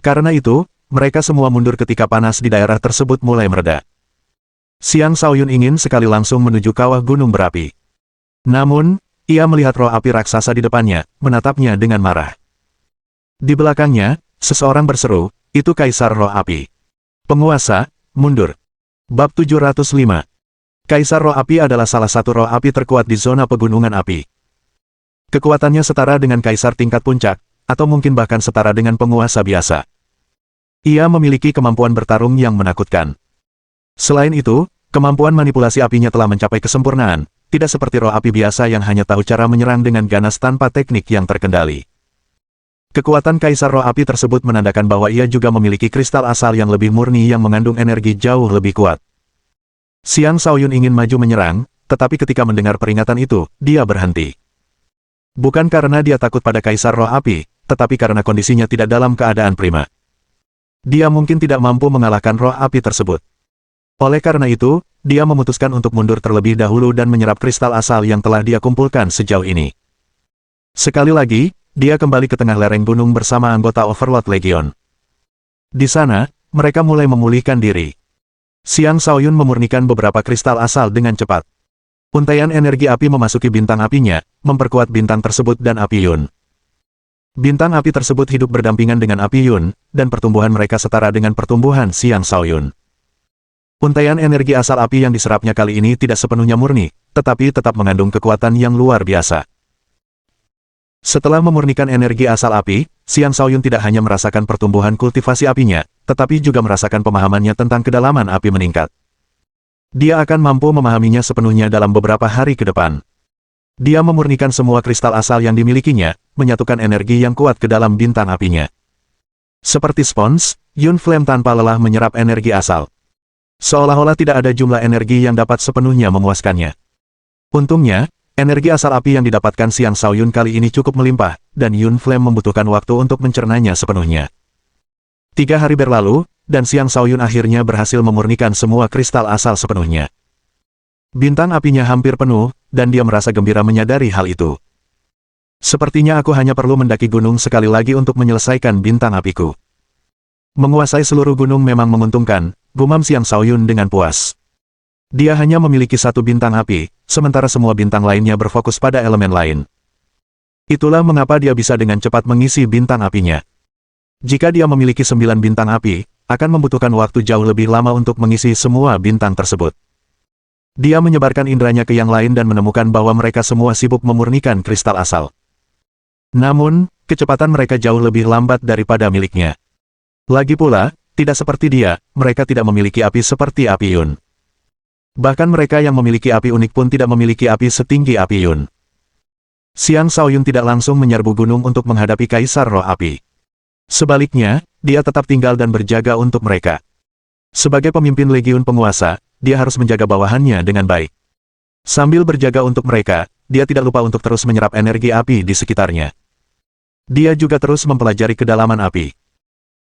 Karena itu, mereka semua mundur ketika panas di daerah tersebut mulai mereda. Xiang Shaoyun ingin sekali langsung menuju kawah gunung berapi. Namun, ia melihat roh api raksasa di depannya, menatapnya dengan marah. Di belakangnya, seseorang berseru, itu Kaisar Roh Api. Penguasa, mundur. Bab 705. Kaisar Roh Api adalah salah satu roh api terkuat di zona pegunungan api. Kekuatannya setara dengan kaisar tingkat puncak, atau mungkin bahkan setara dengan penguasa biasa. Ia memiliki kemampuan bertarung yang menakutkan. Selain itu, kemampuan manipulasi apinya telah mencapai kesempurnaan, tidak seperti roh api biasa yang hanya tahu cara menyerang dengan ganas tanpa teknik yang terkendali. Kekuatan Kaisar Roh Api tersebut menandakan bahwa ia juga memiliki kristal asal yang lebih murni yang mengandung energi jauh lebih kuat. Xiang Shaoyun ingin maju menyerang, tetapi ketika mendengar peringatan itu, dia berhenti. Bukan karena dia takut pada Kaisar Roh Api, tetapi karena kondisinya tidak dalam keadaan prima. Dia mungkin tidak mampu mengalahkan roh api tersebut. Oleh karena itu, dia memutuskan untuk mundur terlebih dahulu dan menyerap kristal asal yang telah dia kumpulkan sejauh ini. Sekali lagi, dia kembali ke tengah lereng gunung bersama anggota Overlord Legion. Di sana, mereka mulai memulihkan diri. Xiang Shaoyun memurnikan beberapa kristal asal dengan cepat. Untaian energi api memasuki bintang apinya, memperkuat bintang tersebut dan api Yun. Bintang api tersebut hidup berdampingan dengan api Yun, dan pertumbuhan mereka setara dengan pertumbuhan Xiang Shaoyun. Untaian energi asal api yang diserapnya kali ini tidak sepenuhnya murni, tetapi tetap mengandung kekuatan yang luar biasa. Setelah memurnikan energi asal api, Xiang Shaoyun tidak hanya merasakan pertumbuhan kultivasi apinya, tetapi juga merasakan pemahamannya tentang kedalaman api meningkat. Dia akan mampu memahaminya sepenuhnya dalam beberapa hari ke depan. Dia memurnikan semua kristal asal yang dimilikinya, menyatukan energi yang kuat ke dalam bintang apinya. Seperti spons, Yun Flame tanpa lelah menyerap energi asal. Seolah-olah tidak ada jumlah energi yang dapat sepenuhnya memuaskannya. Untungnya, energi asal api yang didapatkan Xiang Shaoyun kali ini cukup melimpah, dan Yun Flame membutuhkan waktu untuk mencernanya sepenuhnya. 3 hari berlalu, dan Xiang Shaoyun akhirnya berhasil memurnikan semua kristal asal sepenuhnya. Bintang apinya hampir penuh, dan dia merasa gembira menyadari hal itu. Sepertinya aku hanya perlu mendaki gunung sekali lagi untuk menyelesaikan bintang apiku. Menguasai seluruh gunung memang menguntungkan, gumam Xiang Shaoyun dengan puas. Dia hanya memiliki 1 bintang api, sementara semua bintang lainnya berfokus pada elemen lain. Itulah mengapa dia bisa dengan cepat mengisi bintang apinya. Jika dia memiliki 9 bintang api, akan membutuhkan waktu jauh lebih lama untuk mengisi semua bintang tersebut. Dia menyebarkan inderanya ke yang lain dan menemukan bahwa mereka semua sibuk memurnikan kristal asal. Namun, kecepatan mereka jauh lebih lambat daripada miliknya. Lagi pula, tidak seperti dia, mereka tidak memiliki api seperti api Yun. Bahkan mereka yang memiliki api unik pun tidak memiliki api setinggi api Yun. Xiang Shaoyun tidak langsung menyerbu gunung untuk menghadapi Kaisar Roh Api. Sebaliknya, dia tetap tinggal dan berjaga untuk mereka. Sebagai pemimpin Legiun Penguasa, dia harus menjaga bawahannya dengan baik. Sambil berjaga untuk mereka, dia tidak lupa untuk terus menyerap energi api di sekitarnya. Dia juga terus mempelajari kedalaman api.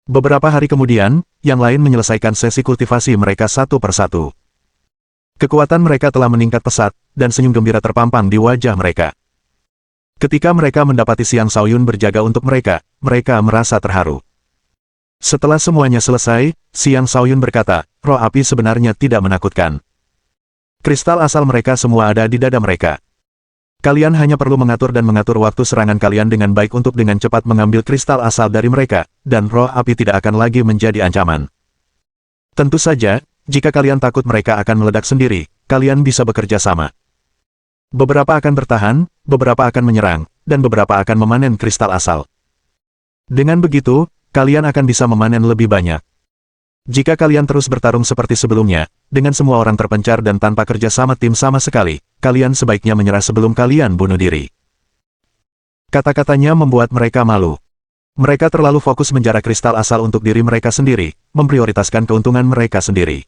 Beberapa hari kemudian, yang lain menyelesaikan sesi kultivasi mereka satu persatu. Kekuatan mereka telah meningkat pesat, dan senyum gembira terpampang di wajah mereka. Ketika mereka mendapati Xiang Shaoyun berjaga untuk mereka, mereka merasa terharu. Setelah semuanya selesai, Xiang Shaoyun berkata, roh api sebenarnya tidak menakutkan. Kristal asal mereka semua ada di dada mereka. Kalian hanya perlu mengatur dan mengatur waktu serangan kalian dengan baik untuk dengan cepat mengambil kristal asal dari mereka, dan roh api tidak akan lagi menjadi ancaman. Tentu saja, jika kalian takut mereka akan meledak sendiri, kalian bisa bekerja sama. Beberapa akan bertahan, beberapa akan menyerang, dan beberapa akan memanen kristal asal. Dengan begitu, kalian akan bisa memanen lebih banyak. Jika kalian terus bertarung seperti sebelumnya, dengan semua orang terpencar dan tanpa kerja sama tim sama sekali, kalian sebaiknya menyerah sebelum kalian bunuh diri. Kata-katanya membuat mereka malu. Mereka terlalu fokus menjarah kristal asal untuk diri mereka sendiri, memprioritaskan keuntungan mereka sendiri.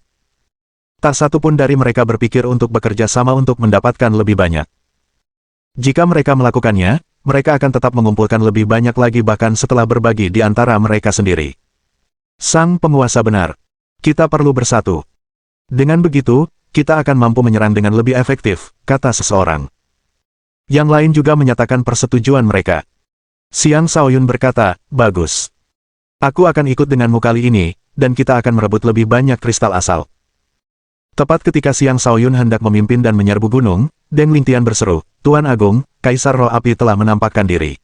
Tak satu pun dari mereka berpikir untuk bekerja sama untuk mendapatkan lebih banyak. Jika mereka melakukannya, mereka akan tetap mengumpulkan lebih banyak lagi bahkan setelah berbagi di antara mereka sendiri. Sang penguasa benar. Kita perlu bersatu. Dengan begitu, kita akan mampu menyerang dengan lebih efektif, kata seseorang. Yang lain juga menyatakan persetujuan mereka. Xiang Shaoyun berkata, bagus. Aku akan ikut denganmu kali ini, dan kita akan merebut lebih banyak kristal asal. Tepat ketika Xiang Shaoyun hendak memimpin dan menyerbu gunung, Deng Lingtian berseru, Tuan Agung, Kaisar Roh Api telah menampakkan diri.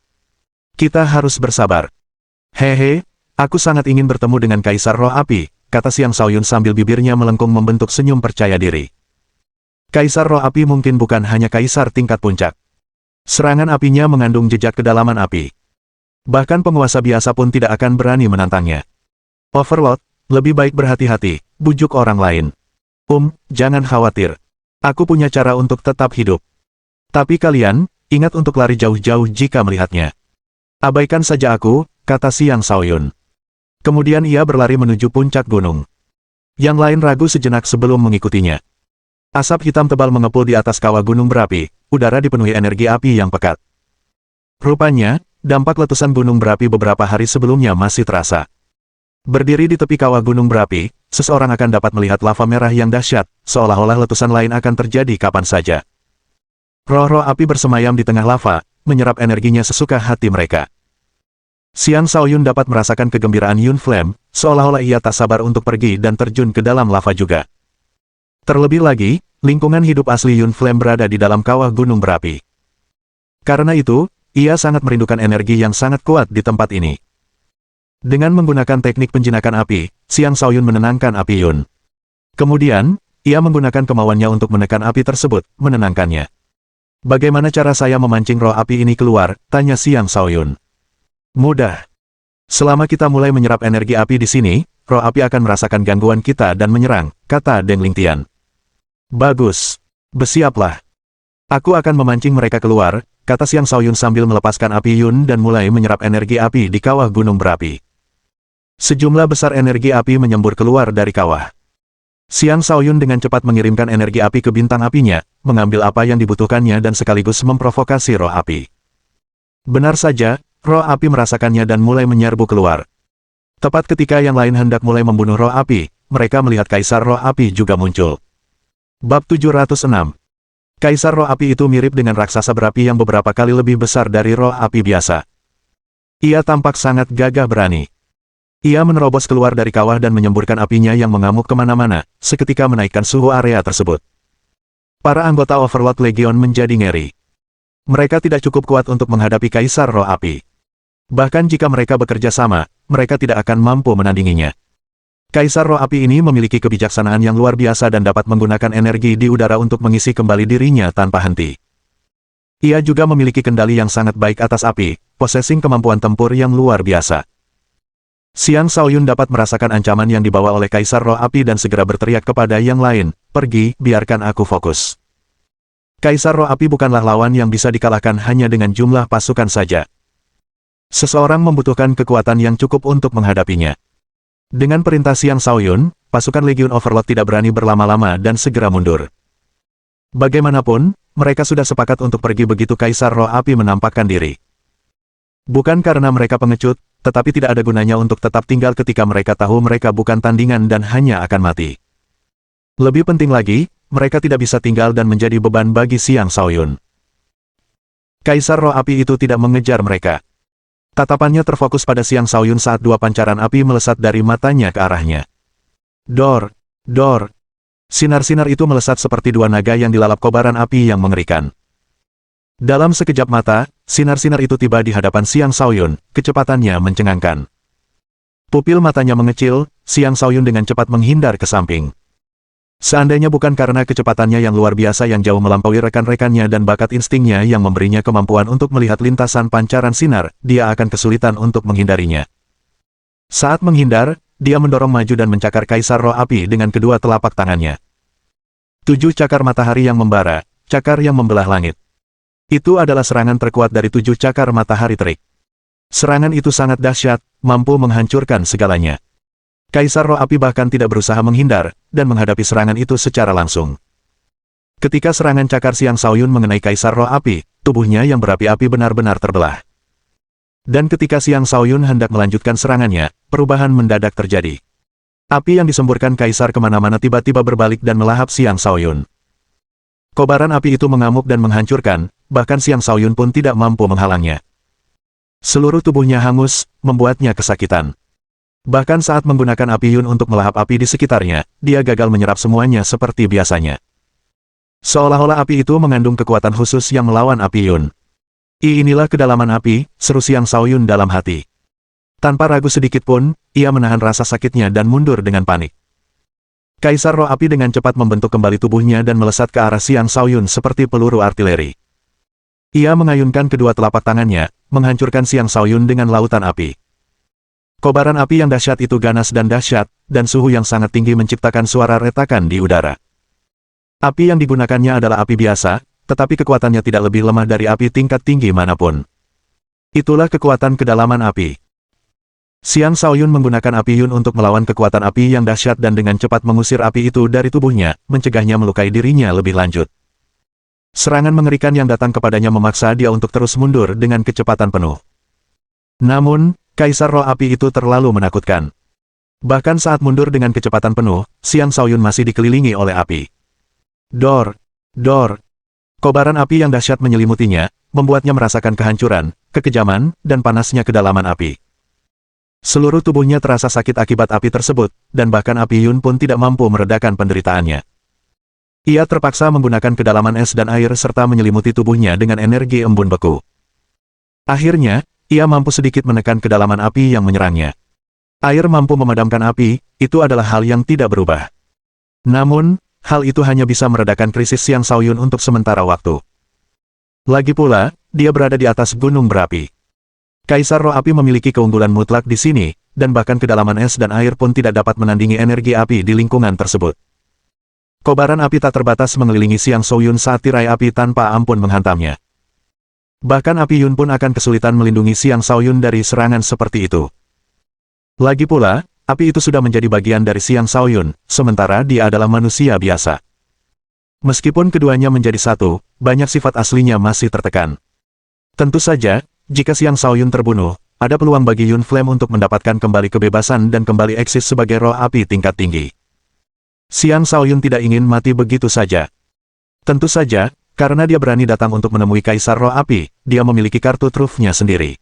Kita harus bersabar. Hehe, aku sangat ingin bertemu dengan Kaisar Roh Api, kata Xiang Shaoyun sambil bibirnya melengkung membentuk senyum percaya diri. Kaisar Roh Api mungkin bukan hanya kaisar tingkat puncak. Serangan apinya mengandung jejak kedalaman api. Bahkan penguasa biasa pun tidak akan berani menantangnya. Overlord, lebih baik berhati-hati, bujuk orang lain. Jangan khawatir. Aku punya cara untuk tetap hidup. Tapi kalian, ingat untuk lari jauh-jauh jika melihatnya. Abaikan saja aku, kata Xiang Shaoyun. Kemudian ia berlari menuju puncak gunung. Yang lain ragu sejenak sebelum mengikutinya. Asap hitam tebal mengepul di atas kawah gunung berapi, udara dipenuhi energi api yang pekat. Rupanya, dampak letusan gunung berapi beberapa hari sebelumnya masih terasa. Berdiri di tepi kawah gunung berapi, seseorang akan dapat melihat lava merah yang dahsyat, seolah-olah letusan lain akan terjadi kapan saja. Roh-roh api bersemayam di tengah lava, menyerap energinya sesuka hati mereka. Xiang Shaoyun dapat merasakan kegembiraan Yun Flame, seolah-olah ia tak sabar untuk pergi dan terjun ke dalam lava juga. Terlebih lagi, lingkungan hidup asli Yun Flame berada di dalam kawah gunung berapi. Karena itu, ia sangat merindukan energi yang sangat kuat di tempat ini. Dengan menggunakan teknik penjinakan api, Xiang Shaoyun menenangkan api Yun. Kemudian, ia menggunakan kemauannya untuk menekan api tersebut, menenangkannya. Bagaimana cara saya memancing roh api ini keluar? Tanya Xiang Shaoyun. Mudah. Selama kita mulai menyerap energi api di sini, roh api akan merasakan gangguan kita dan menyerang, kata Deng Lingtian. Bagus. Bersiaplah. Aku akan memancing mereka keluar, kata Xiang Shaoyun sambil melepaskan api Yun dan mulai menyerap energi api di kawah gunung berapi. Sejumlah besar energi api menyembur keluar dari kawah. Xiang Shaoyun dengan cepat mengirimkan energi api ke bintang apinya, mengambil apa yang dibutuhkannya dan sekaligus memprovokasi roh api. Benar saja, roh api merasakannya dan mulai menyerbu keluar. Tepat ketika yang lain hendak mulai membunuh roh api, mereka melihat Kaisar Roh Api juga muncul. Bab 706. Kaisar Roh Api itu mirip dengan raksasa berapi yang beberapa kali lebih besar dari roh api biasa. Ia tampak sangat gagah berani. Ia menerobos keluar dari kawah dan menyemburkan apinya yang mengamuk kemana-mana, seketika menaikkan suhu area tersebut. Para anggota Overlord Legion menjadi ngeri. Mereka tidak cukup kuat untuk menghadapi Kaisar Roh Api. Bahkan jika mereka bekerja sama, mereka tidak akan mampu menandinginya. Kaisar Roh Api ini memiliki kebijaksanaan yang luar biasa dan dapat menggunakan energi di udara untuk mengisi kembali dirinya tanpa henti. Ia juga memiliki kendali yang sangat baik atas api, possessing kemampuan tempur yang luar biasa. Xiang Shaoyun dapat merasakan ancaman yang dibawa oleh Kaisar Roh Api dan segera berteriak kepada yang lain, "Pergi, biarkan aku fokus." Kaisar Roh Api bukanlah lawan yang bisa dikalahkan hanya dengan jumlah pasukan saja. Seseorang membutuhkan kekuatan yang cukup untuk menghadapinya. Dengan perintah Xiang Shaoyun, pasukan Legion Overlord tidak berani berlama-lama dan segera mundur. Bagaimanapun, mereka sudah sepakat untuk pergi begitu Kaisar Roh Api menampakkan diri. Bukan karena mereka pengecut, tetapi tidak ada gunanya untuk tetap tinggal ketika mereka tahu mereka bukan tandingan dan hanya akan mati. Lebih penting lagi, mereka tidak bisa tinggal dan menjadi beban bagi Xiang Shaoyun. Kaisar Roh Api itu tidak mengejar mereka. Tatapannya terfokus pada Xiang Shaoyun saat dua pancaran api melesat dari matanya ke arahnya. Dor! Dor! Sinar-sinar itu melesat seperti dua naga yang dilalap kobaran api yang mengerikan. Dalam sekejap mata, sinar-sinar itu tiba di hadapan Xiang Shaoyun, kecepatannya mencengangkan. Pupil matanya mengecil, Xiang Shaoyun dengan cepat menghindar ke samping. Seandainya bukan karena kecepatannya yang luar biasa yang jauh melampaui rekan-rekannya dan bakat instingnya yang memberinya kemampuan untuk melihat lintasan pancaran sinar, dia akan kesulitan untuk menghindarinya. Saat menghindar, dia mendorong maju dan mencakar Kaisar Roh Api dengan kedua telapak tangannya. 7 cakar matahari yang membara, cakar yang membelah langit. Itu adalah serangan terkuat dari 7 cakar matahari terik. Serangan itu sangat dahsyat, mampu menghancurkan segalanya. Kaisar Roh Api bahkan tidak berusaha menghindar, dan menghadapi serangan itu secara langsung. Ketika serangan cakar Xiang Shaoyun mengenai Kaisar Roh Api, tubuhnya yang berapi-api benar-benar terbelah. Dan ketika Xiang Shaoyun hendak melanjutkan serangannya, perubahan mendadak terjadi. Api yang disemburkan Kaisar kemana-mana tiba-tiba berbalik dan melahap Xiang Shaoyun. Kobaran api itu mengamuk dan menghancurkan, bahkan Xiang Shaoyun pun tidak mampu menghalangnya. Seluruh tubuhnya hangus, membuatnya kesakitan. Bahkan saat menggunakan api Yun untuk melahap api di sekitarnya, dia gagal menyerap semuanya seperti biasanya. Seolah-olah api itu mengandung kekuatan khusus yang melawan api Yun. Inilah kedalaman api, seru Xiang Shaoyun dalam hati. Tanpa ragu sedikit pun, ia menahan rasa sakitnya dan mundur dengan panik. Kaisar Roh Api dengan cepat membentuk kembali tubuhnya dan melesat ke arah Xiang Shaoyun seperti peluru artileri. Ia mengayunkan kedua telapak tangannya, menghancurkan Xiang Shaoyun dengan lautan api. Kobaran api yang dahsyat itu ganas dan dahsyat, dan suhu yang sangat tinggi menciptakan suara retakan di udara. Api yang digunakannya adalah api biasa, tetapi kekuatannya tidak lebih lemah dari api tingkat tinggi manapun. Itulah kekuatan kedalaman api. Xiang Shaoyun menggunakan api Yun untuk melawan kekuatan api yang dahsyat dan dengan cepat mengusir api itu dari tubuhnya, mencegahnya melukai dirinya lebih lanjut. Serangan mengerikan yang datang kepadanya memaksa dia untuk terus mundur dengan kecepatan penuh. Namun, Kaisar Roh Api itu terlalu menakutkan. Bahkan saat mundur dengan kecepatan penuh, Xiang Shaoyun masih dikelilingi oleh api. Dor! Dor! Kobaran api yang dahsyat menyelimutinya, membuatnya merasakan kehancuran, kekejaman, dan panasnya kedalaman api. Seluruh tubuhnya terasa sakit akibat api tersebut, dan bahkan api Yun pun tidak mampu meredakan penderitaannya. Ia terpaksa menggunakan kedalaman es dan air serta menyelimuti tubuhnya dengan energi embun beku. Akhirnya, ia mampu sedikit menekan kedalaman api yang menyerangnya. Air mampu memadamkan api, itu adalah hal yang tidak berubah. Namun, hal itu hanya bisa meredakan krisis Xiang Shaoyun untuk sementara waktu. Lagi pula, dia berada di atas gunung berapi. Kaisar Roh Api memiliki keunggulan mutlak di sini, dan bahkan kedalaman es dan air pun tidak dapat menandingi energi api di lingkungan tersebut. Kobaran api tak terbatas mengelilingi Xiang Shaoyun saat tirai api tanpa ampun menghantamnya. Bahkan api Yun pun akan kesulitan melindungi Xiang Shaoyun dari serangan seperti itu. Lagi pula, api itu sudah menjadi bagian dari Xiang Shaoyun, sementara dia adalah manusia biasa. Meskipun keduanya menjadi satu, banyak sifat aslinya masih tertekan. Tentu saja, jika Xiang Shaoyun terbunuh, ada peluang bagi Yun Flame untuk mendapatkan kembali kebebasan dan kembali eksis sebagai roh api tingkat tinggi. Xiang Shaoyun tidak ingin mati begitu saja. Tentu saja, karena dia berani datang untuk menemui Kaisar Roh Api, dia memiliki kartu trufnya sendiri.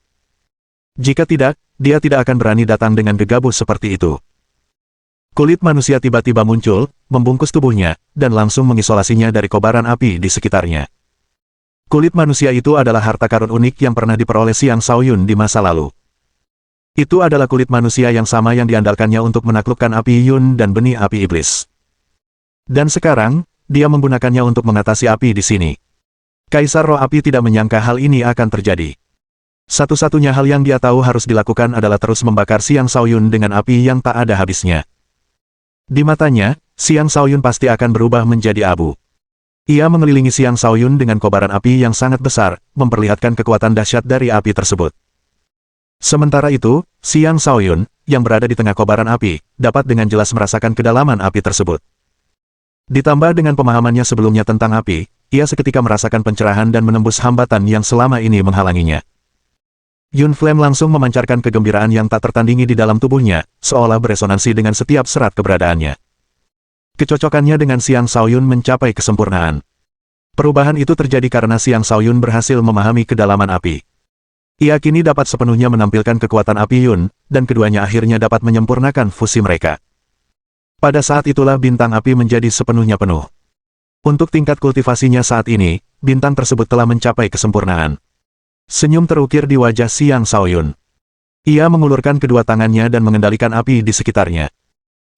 Jika tidak, dia tidak akan berani datang dengan gegabah seperti itu. Kulit manusia tiba-tiba muncul, membungkus tubuhnya, dan langsung mengisolasinya dari kobaran api di sekitarnya. Kulit manusia itu adalah harta karun unik yang pernah diperoleh Xiang Shaoyun di masa lalu. Itu adalah kulit manusia yang sama yang diandalkannya untuk menaklukkan api Yun dan benih api iblis. Dan sekarang, dia menggunakannya untuk mengatasi api di sini. Kaisar Roh Api tidak menyangka hal ini akan terjadi. Satu-satunya hal yang dia tahu harus dilakukan adalah terus membakar Xiang Shaoyun dengan api yang tak ada habisnya. Di matanya, Xiang Shaoyun pasti akan berubah menjadi abu. Ia mengelilingi Xiang Shaoyun dengan kobaran api yang sangat besar, memperlihatkan kekuatan dahsyat dari api tersebut. Sementara itu, Xiang Shaoyun, yang berada di tengah kobaran api, dapat dengan jelas merasakan kedalaman api tersebut. Ditambah dengan pemahamannya sebelumnya tentang api, ia seketika merasakan pencerahan dan menembus hambatan yang selama ini menghalanginya. Yun Flame langsung memancarkan kegembiraan yang tak tertandingi di dalam tubuhnya, seolah beresonansi dengan setiap serat keberadaannya. Kecocokannya dengan Xiang Shaoyun mencapai kesempurnaan. Perubahan itu terjadi karena Xiang Shaoyun berhasil memahami kedalaman api. Ia kini dapat sepenuhnya menampilkan kekuatan api Yun, dan keduanya akhirnya dapat menyempurnakan fusi mereka. Pada saat itulah bintang api menjadi sepenuhnya penuh. Untuk tingkat kultivasinya saat ini, bintang tersebut telah mencapai kesempurnaan. Senyum terukir di wajah Xiang Shaoyun. Ia mengulurkan kedua tangannya dan mengendalikan api di sekitarnya.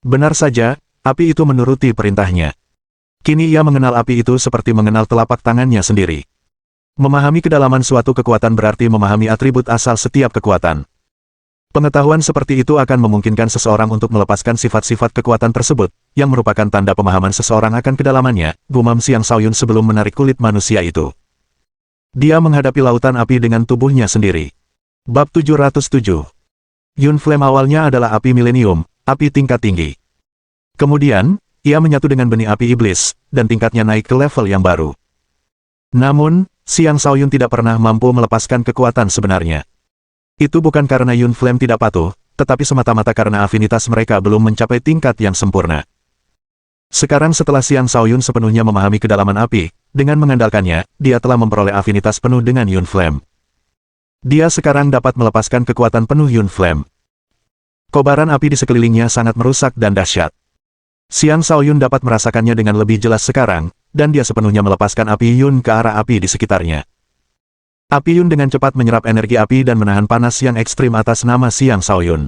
Benar saja, api itu menuruti perintahnya. Kini ia mengenal api itu seperti mengenal telapak tangannya sendiri. Memahami kedalaman suatu kekuatan berarti memahami atribut asal setiap kekuatan. Pengetahuan seperti itu akan memungkinkan seseorang untuk melepaskan sifat-sifat kekuatan tersebut, yang merupakan tanda pemahaman seseorang akan kedalamannya, gumam Xiang Shaoyun sebelum menarik kulit manusia itu. Dia menghadapi lautan api dengan tubuhnya sendiri. Bab 707. Yun Flame awalnya adalah api milenium, api tingkat tinggi. Kemudian, ia menyatu dengan benih api iblis, dan tingkatnya naik ke level yang baru. Namun, Xiang Shaoyun tidak pernah mampu melepaskan kekuatan sebenarnya. Itu bukan karena Yun Flame tidak patuh, tetapi semata-mata karena afinitas mereka belum mencapai tingkat yang sempurna. Sekarang setelah Xiang Shaoyun sepenuhnya memahami kedalaman api, dengan mengandalkannya, dia telah memperoleh afinitas penuh dengan Yun Flame. Dia sekarang dapat melepaskan kekuatan penuh Yun Flame. Kobaran api di sekelilingnya sangat merusak dan dahsyat. Xiang Shaoyun dapat merasakannya dengan lebih jelas sekarang, dan dia sepenuhnya melepaskan api Yun ke arah api di sekitarnya. Api Yun dengan cepat menyerap energi api dan menahan panas yang ekstrim atas nama Xiang Shaoyun.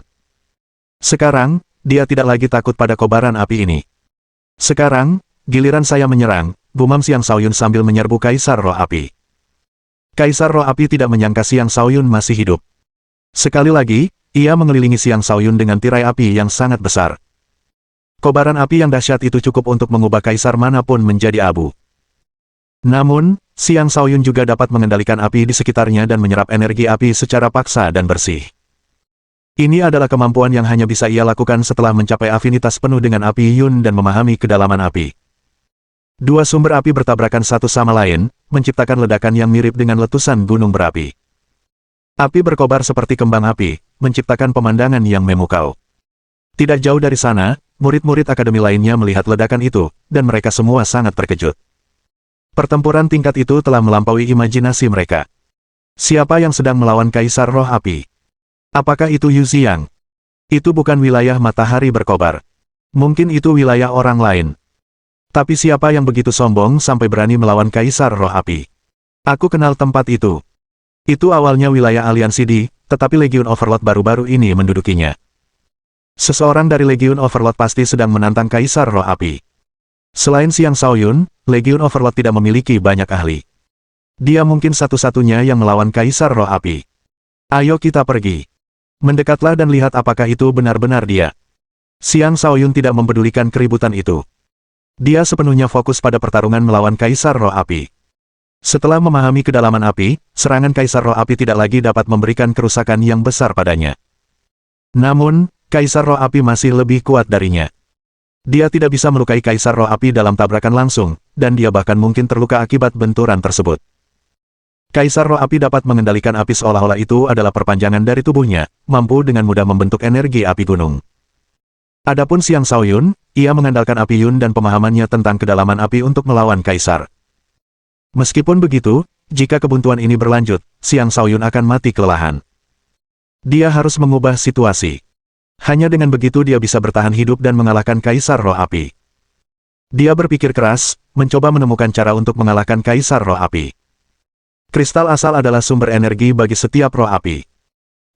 Sekarang, dia tidak lagi takut pada kobaran api ini. Sekarang, giliran saya menyerang, gumam Xiang Shaoyun sambil menyerbu Kaisar Roh Api. Kaisar Roh Api tidak menyangka Xiang Shaoyun masih hidup. Sekali lagi, ia mengelilingi Xiang Shaoyun dengan tirai api yang sangat besar. Kobaran api yang dahsyat itu cukup untuk mengubah kaisar manapun menjadi abu. Namun, Xiang Shaoyun juga dapat mengendalikan api di sekitarnya dan menyerap energi api secara paksa dan bersih. Ini adalah kemampuan yang hanya bisa ia lakukan setelah mencapai afinitas penuh dengan api Yun dan memahami kedalaman api. Dua sumber api bertabrakan satu sama lain, menciptakan ledakan yang mirip dengan letusan gunung berapi. Api berkobar seperti kembang api, menciptakan pemandangan yang memukau. Tidak jauh dari sana, murid-murid akademi lainnya melihat ledakan itu, dan mereka semua sangat terkejut. Pertempuran tingkat itu telah melampaui imajinasi mereka. Siapa yang sedang melawan Kaisar Roh Api? Apakah itu Yu Xiang? Itu bukan wilayah matahari berkobar. Mungkin itu wilayah orang lain. Tapi siapa yang begitu sombong sampai berani melawan Kaisar Roh Api? Aku kenal tempat itu. Itu awalnya wilayah aliansi Di, tetapi Legiun Overlord baru-baru ini mendudukinya. Seseorang dari Legiun Overlord pasti sedang menantang Kaisar Roh Api. Selain Xiang Shaoyun, Legiun Overlord tidak memiliki banyak ahli. Dia mungkin satu-satunya yang melawan Kaisar Roh Api. Ayo kita pergi. Mendekatlah dan lihat apakah itu benar-benar dia. Xiang Shaoyun tidak mempedulikan keributan itu. Dia sepenuhnya fokus pada pertarungan melawan Kaisar Roh Api. Setelah memahami kedalaman api, serangan Kaisar Roh Api tidak lagi dapat memberikan kerusakan yang besar padanya. Namun, Kaisar Roh Api masih lebih kuat darinya. Dia tidak bisa melukai Kaisar Roh Api dalam tabrakan langsung, dan dia bahkan mungkin terluka akibat benturan tersebut. Kaisar Roh Api dapat mengendalikan api seolah-olah itu adalah perpanjangan dari tubuhnya, mampu dengan mudah membentuk energi api gunung. Adapun Xiang Shaoyun, ia mengandalkan api Yun dan pemahamannya tentang kedalaman api untuk melawan Kaisar. Meskipun begitu, jika kebuntuan ini berlanjut, Xiang Shaoyun akan mati kelelahan. Dia harus mengubah situasi. Hanya dengan begitu dia bisa bertahan hidup dan mengalahkan Kaisar Roh Api. Dia berpikir keras, mencoba menemukan cara untuk mengalahkan Kaisar Roh Api. Kristal asal adalah sumber energi bagi setiap roh api.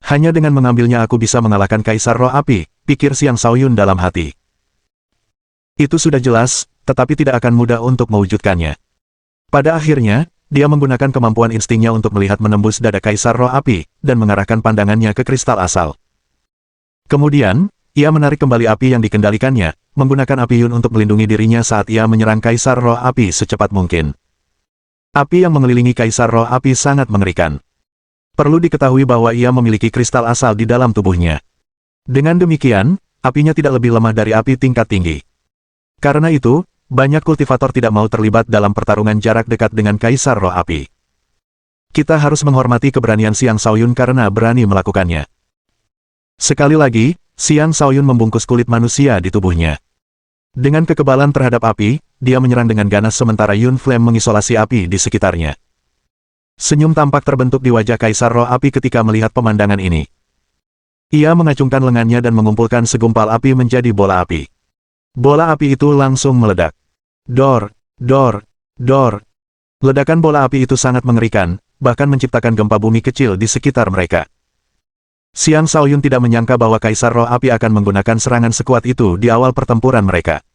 Hanya dengan mengambilnya aku bisa mengalahkan Kaisar Roh Api, pikir Xiang Shaoyun dalam hati. Itu sudah jelas, tetapi tidak akan mudah untuk mewujudkannya. Pada akhirnya, dia menggunakan kemampuan instingnya untuk melihat menembus dada Kaisar Roh Api, dan mengarahkan pandangannya ke kristal asal. Kemudian, ia menarik kembali api yang dikendalikannya, menggunakan api Yun untuk melindungi dirinya saat ia menyerang Kaisar Roh Api secepat mungkin. Api yang mengelilingi Kaisar Roh Api sangat mengerikan. Perlu diketahui bahwa ia memiliki kristal asal di dalam tubuhnya. Dengan demikian, apinya tidak lebih lemah dari api tingkat tinggi. Karena itu, banyak kultivator tidak mau terlibat dalam pertarungan jarak dekat dengan Kaisar Roh Api. Kita harus menghormati keberanian Xiang Shaoyun karena berani melakukannya. Sekali lagi, Xiang Shaoyun membungkus kulit manusia di tubuhnya. Dengan kekebalan terhadap api, dia menyerang dengan ganas sementara Yun Flame mengisolasi api di sekitarnya. Senyum tampak terbentuk di wajah Kaisar Roh Api ketika melihat pemandangan ini. Ia mengacungkan lengannya dan mengumpulkan segumpal api menjadi bola api. Bola api itu langsung meledak. Dor, dor, dor. Ledakan bola api itu sangat mengerikan, bahkan menciptakan gempa bumi kecil di sekitar mereka. Xiang Shaoyun tidak menyangka bahwa Kaisar Roh Api akan menggunakan serangan sekuat itu di awal pertempuran mereka.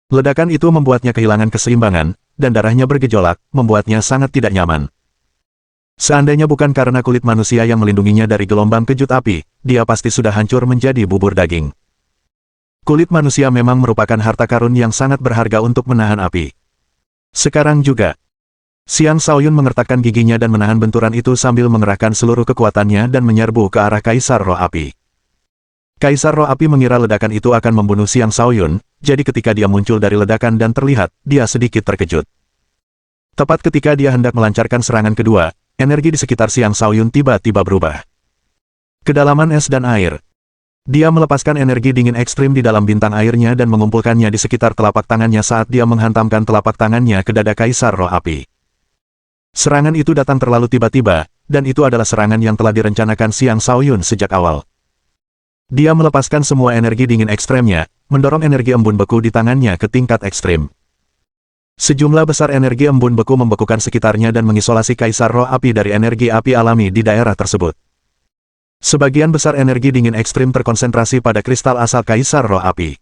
Ledakan itu membuatnya kehilangan keseimbangan, dan darahnya bergejolak, membuatnya sangat tidak nyaman. Seandainya bukan karena kulit manusia yang melindunginya dari gelombang kejut api, dia pasti sudah hancur menjadi bubur daging. Kulit manusia memang merupakan harta karun yang sangat berharga untuk menahan api. Sekarang juga, Xiang Shaoyun mengertakkan giginya dan menahan benturan itu sambil mengerahkan seluruh kekuatannya dan menyerbu ke arah Kaisar Roh Api. Kaisar Roh Api mengira ledakan itu akan membunuh Xiang Shaoyun, jadi ketika dia muncul dari ledakan dan terlihat, dia sedikit terkejut. Tepat ketika dia hendak melancarkan serangan kedua, energi di sekitar Xiang Shaoyun tiba-tiba berubah. Kedalaman es dan air. Dia melepaskan energi dingin ekstrim di dalam bintang airnya dan mengumpulkannya di sekitar telapak tangannya saat dia menghantamkan telapak tangannya ke dada Kaisar Roh Api. Serangan itu datang terlalu tiba-tiba, dan itu adalah serangan yang telah direncanakan Xiang Shaoyun sejak awal. Dia melepaskan semua energi dingin ekstremnya, mendorong energi embun beku di tangannya ke tingkat ekstrim. Sejumlah besar energi embun beku membekukan sekitarnya dan mengisolasi Kaisar Roh Api dari energi api alami di daerah tersebut. Sebagian besar energi dingin ekstrim terkonsentrasi pada kristal asal Kaisar Roh Api.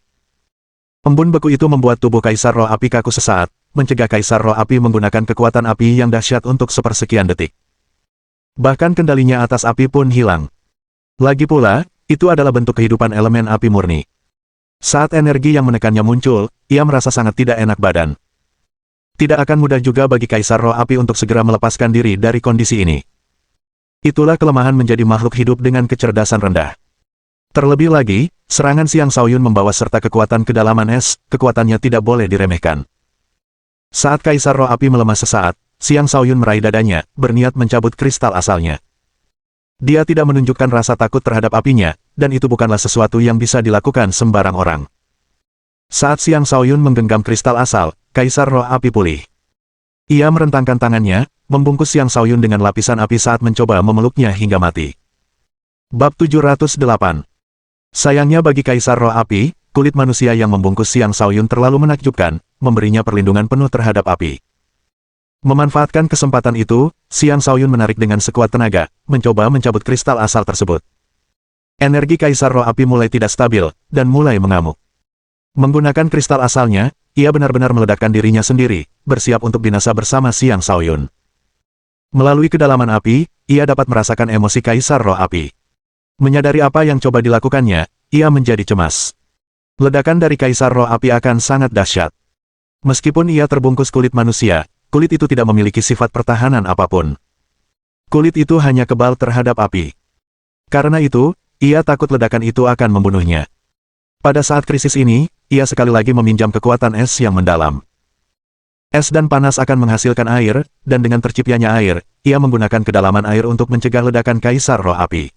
Embun beku itu membuat tubuh Kaisar Roh Api kaku sesaat, mencegah Kaisar Roh Api menggunakan kekuatan api yang dahsyat untuk sepersekian detik. Bahkan kendalinya atas api pun hilang. Lagi pula, itu adalah bentuk kehidupan elemen api murni. Saat energi yang menekannya muncul, ia merasa sangat tidak enak badan. Tidak akan mudah juga bagi Kaisar Roh Api untuk segera melepaskan diri dari kondisi ini. Itulah kelemahan menjadi makhluk hidup dengan kecerdasan rendah. Terlebih lagi, serangan Xiang Shaoyun membawa serta kekuatan kedalaman es, kekuatannya tidak boleh diremehkan. Saat Kaisar Roh Api melemah sesaat, Xiang Shaoyun meraih dadanya, berniat mencabut kristal asalnya. Dia tidak menunjukkan rasa takut terhadap apinya, dan itu bukanlah sesuatu yang bisa dilakukan sembarang orang. Saat Xiang Shaoyun menggenggam kristal asal, Kaisar Roh Api pulih. Ia merentangkan tangannya, membungkus Xiang Shaoyun dengan lapisan api saat mencoba memeluknya hingga mati. Bab 708. Sayangnya bagi Kaisar Roh Api, kulit manusia yang membungkus Xiang Shaoyun terlalu menakjubkan, memberinya perlindungan penuh terhadap api. Memanfaatkan kesempatan itu, Xiang Shaoyun menarik dengan sekuat tenaga, mencoba mencabut kristal asal tersebut. Energi Kaisar Roh Api mulai tidak stabil, dan mulai mengamuk. Menggunakan kristal asalnya, ia benar-benar meledakkan dirinya sendiri, bersiap untuk binasa bersama Xiang Shaoyun. Melalui kedalaman api, ia dapat merasakan emosi Kaisar Roh Api. Menyadari apa yang coba dilakukannya, ia menjadi cemas. Ledakan dari Kaisar Roh Api akan sangat dahsyat. Meskipun ia terbungkus kulit manusia, kulit itu tidak memiliki sifat pertahanan apapun. Kulit itu hanya kebal terhadap api. Karena itu, ia takut ledakan itu akan membunuhnya. Pada saat krisis ini, ia sekali lagi meminjam kekuatan es yang mendalam. Es dan panas akan menghasilkan air, dan dengan terciptanya air, ia menggunakan kedalaman air untuk mencegah ledakan Kaisar Roh Api.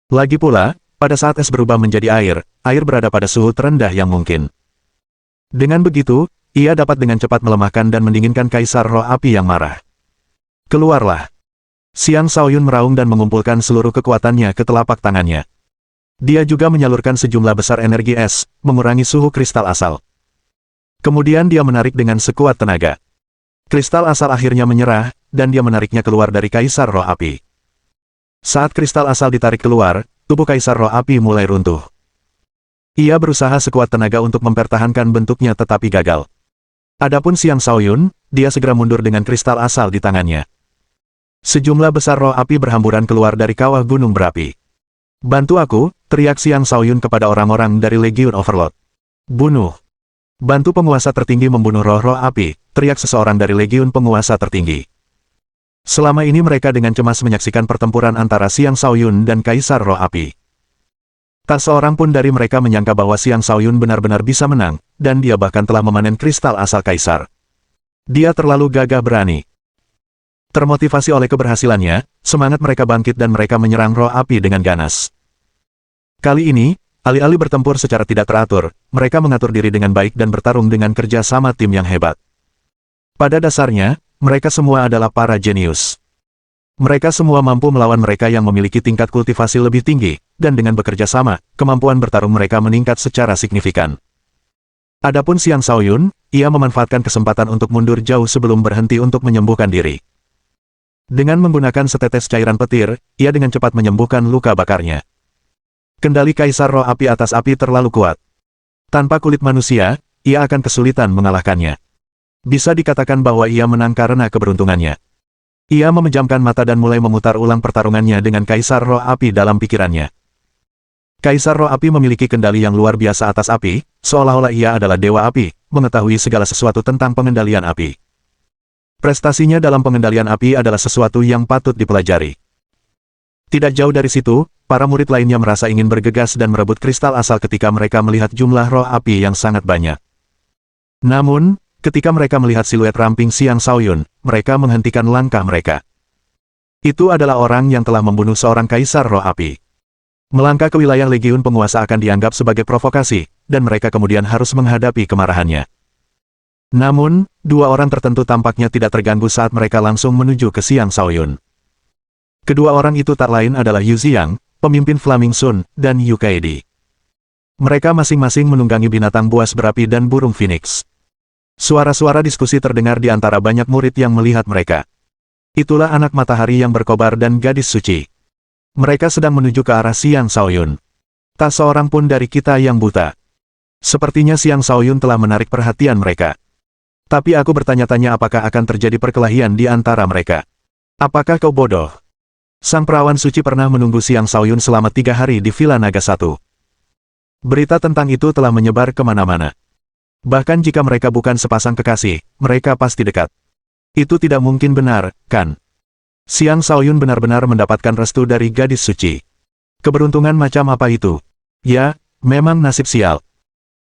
Lagi pula, pada saat es berubah menjadi air berada pada suhu terendah yang mungkin. Dengan begitu, ia dapat dengan cepat melemahkan dan mendinginkan Kaisar Roh Api yang marah. Keluarlah! Xiang Shaoyun meraung dan mengumpulkan seluruh kekuatannya ke telapak tangannya. Dia juga menyalurkan sejumlah besar energi es, mengurangi suhu kristal asal. Kemudian dia menarik dengan sekuat tenaga. Kristal asal akhirnya menyerah, dan dia menariknya keluar dari Kaisar Roh Api. Saat kristal asal ditarik keluar, tubuh Kaisar Roh Api mulai runtuh. Ia berusaha sekuat tenaga untuk mempertahankan bentuknya tetapi gagal. Adapun Xiang Shaoyun, dia segera mundur dengan kristal asal di tangannya. Sejumlah besar roh api berhamburan keluar dari kawah gunung berapi. "Bantu aku," teriak Xiang Shaoyun kepada orang-orang dari Legiun Overlord. "Bunuh! Bantu penguasa tertinggi membunuh roh-roh api," teriak seseorang dari Legiun penguasa tertinggi. Selama ini mereka dengan cemas menyaksikan pertempuran antara Xiang Shaoyun dan Kaisar Roh Api. Tak seorang pun dari mereka menyangka bahwa Xiang Shaoyun benar-benar bisa menang, dan dia bahkan telah memanen kristal asal Kaisar. Dia terlalu gagah berani. Termotivasi oleh keberhasilannya, semangat mereka bangkit dan mereka menyerang roh api dengan ganas. Kali ini, alih-alih bertempur secara tidak teratur, mereka mengatur diri dengan baik dan bertarung dengan kerja sama tim yang hebat. Pada dasarnya, mereka semua adalah para jenius. Mereka semua mampu melawan mereka yang memiliki tingkat kultivasi lebih tinggi, dan dengan bekerja sama, kemampuan bertarung mereka meningkat secara signifikan. Adapun Xiang Shaoyun, ia memanfaatkan kesempatan untuk mundur jauh sebelum berhenti untuk menyembuhkan diri. Dengan menggunakan setetes cairan petir, ia dengan cepat menyembuhkan luka bakarnya. Kendali Kaisar Roh Api atas api terlalu kuat. Tanpa kulit manusia, ia akan kesulitan mengalahkannya. Bisa dikatakan bahwa ia menang karena keberuntungannya. Ia memejamkan mata dan mulai memutar ulang pertarungannya dengan Kaisar Roh Api dalam pikirannya. Kaisar Roh Api memiliki kendali yang luar biasa atas api, seolah-olah ia adalah Dewa Api, mengetahui segala sesuatu tentang pengendalian api. Prestasinya dalam pengendalian api adalah sesuatu yang patut dipelajari. Tidak jauh dari situ, para murid lainnya merasa ingin bergegas dan merebut kristal asal ketika mereka melihat jumlah roh api yang sangat banyak. Namun, ketika mereka melihat siluet ramping Xiang Shaoyun, mereka menghentikan langkah mereka. Itu adalah orang yang telah membunuh seorang Kaisar Roh Api. Melangkah ke wilayah Legiun penguasa akan dianggap sebagai provokasi, dan mereka kemudian harus menghadapi kemarahannya. Namun, dua orang tertentu tampaknya tidak terganggu saat mereka langsung menuju ke Xiang Shaoyun. Kedua orang itu tak lain adalah Yu Xiang, pemimpin Flaming Sun, dan Yu Kaidi. Mereka masing-masing menunggangi binatang buas berapi dan burung phoenix. Suara-suara diskusi terdengar di antara banyak murid yang melihat mereka. Itulah anak matahari yang berkobar dan gadis suci. Mereka sedang menuju ke arah Xiang Shaoyun. Tak seorang pun dari kita yang buta. Sepertinya Xiang Shaoyun telah menarik perhatian mereka. Tapi aku bertanya-tanya apakah akan terjadi perkelahian di antara mereka. Apakah kau bodoh? Sang perawan suci pernah menunggu Xiang Shaoyun selama 3 hari di Villa Naga 1. Berita tentang itu telah menyebar kemana-mana. Bahkan jika mereka bukan sepasang kekasih, mereka pasti dekat. Itu tidak mungkin benar, kan? Xiang Shaoyun benar-benar mendapatkan restu dari gadis suci. Keberuntungan macam apa itu? Ya, memang nasib sial.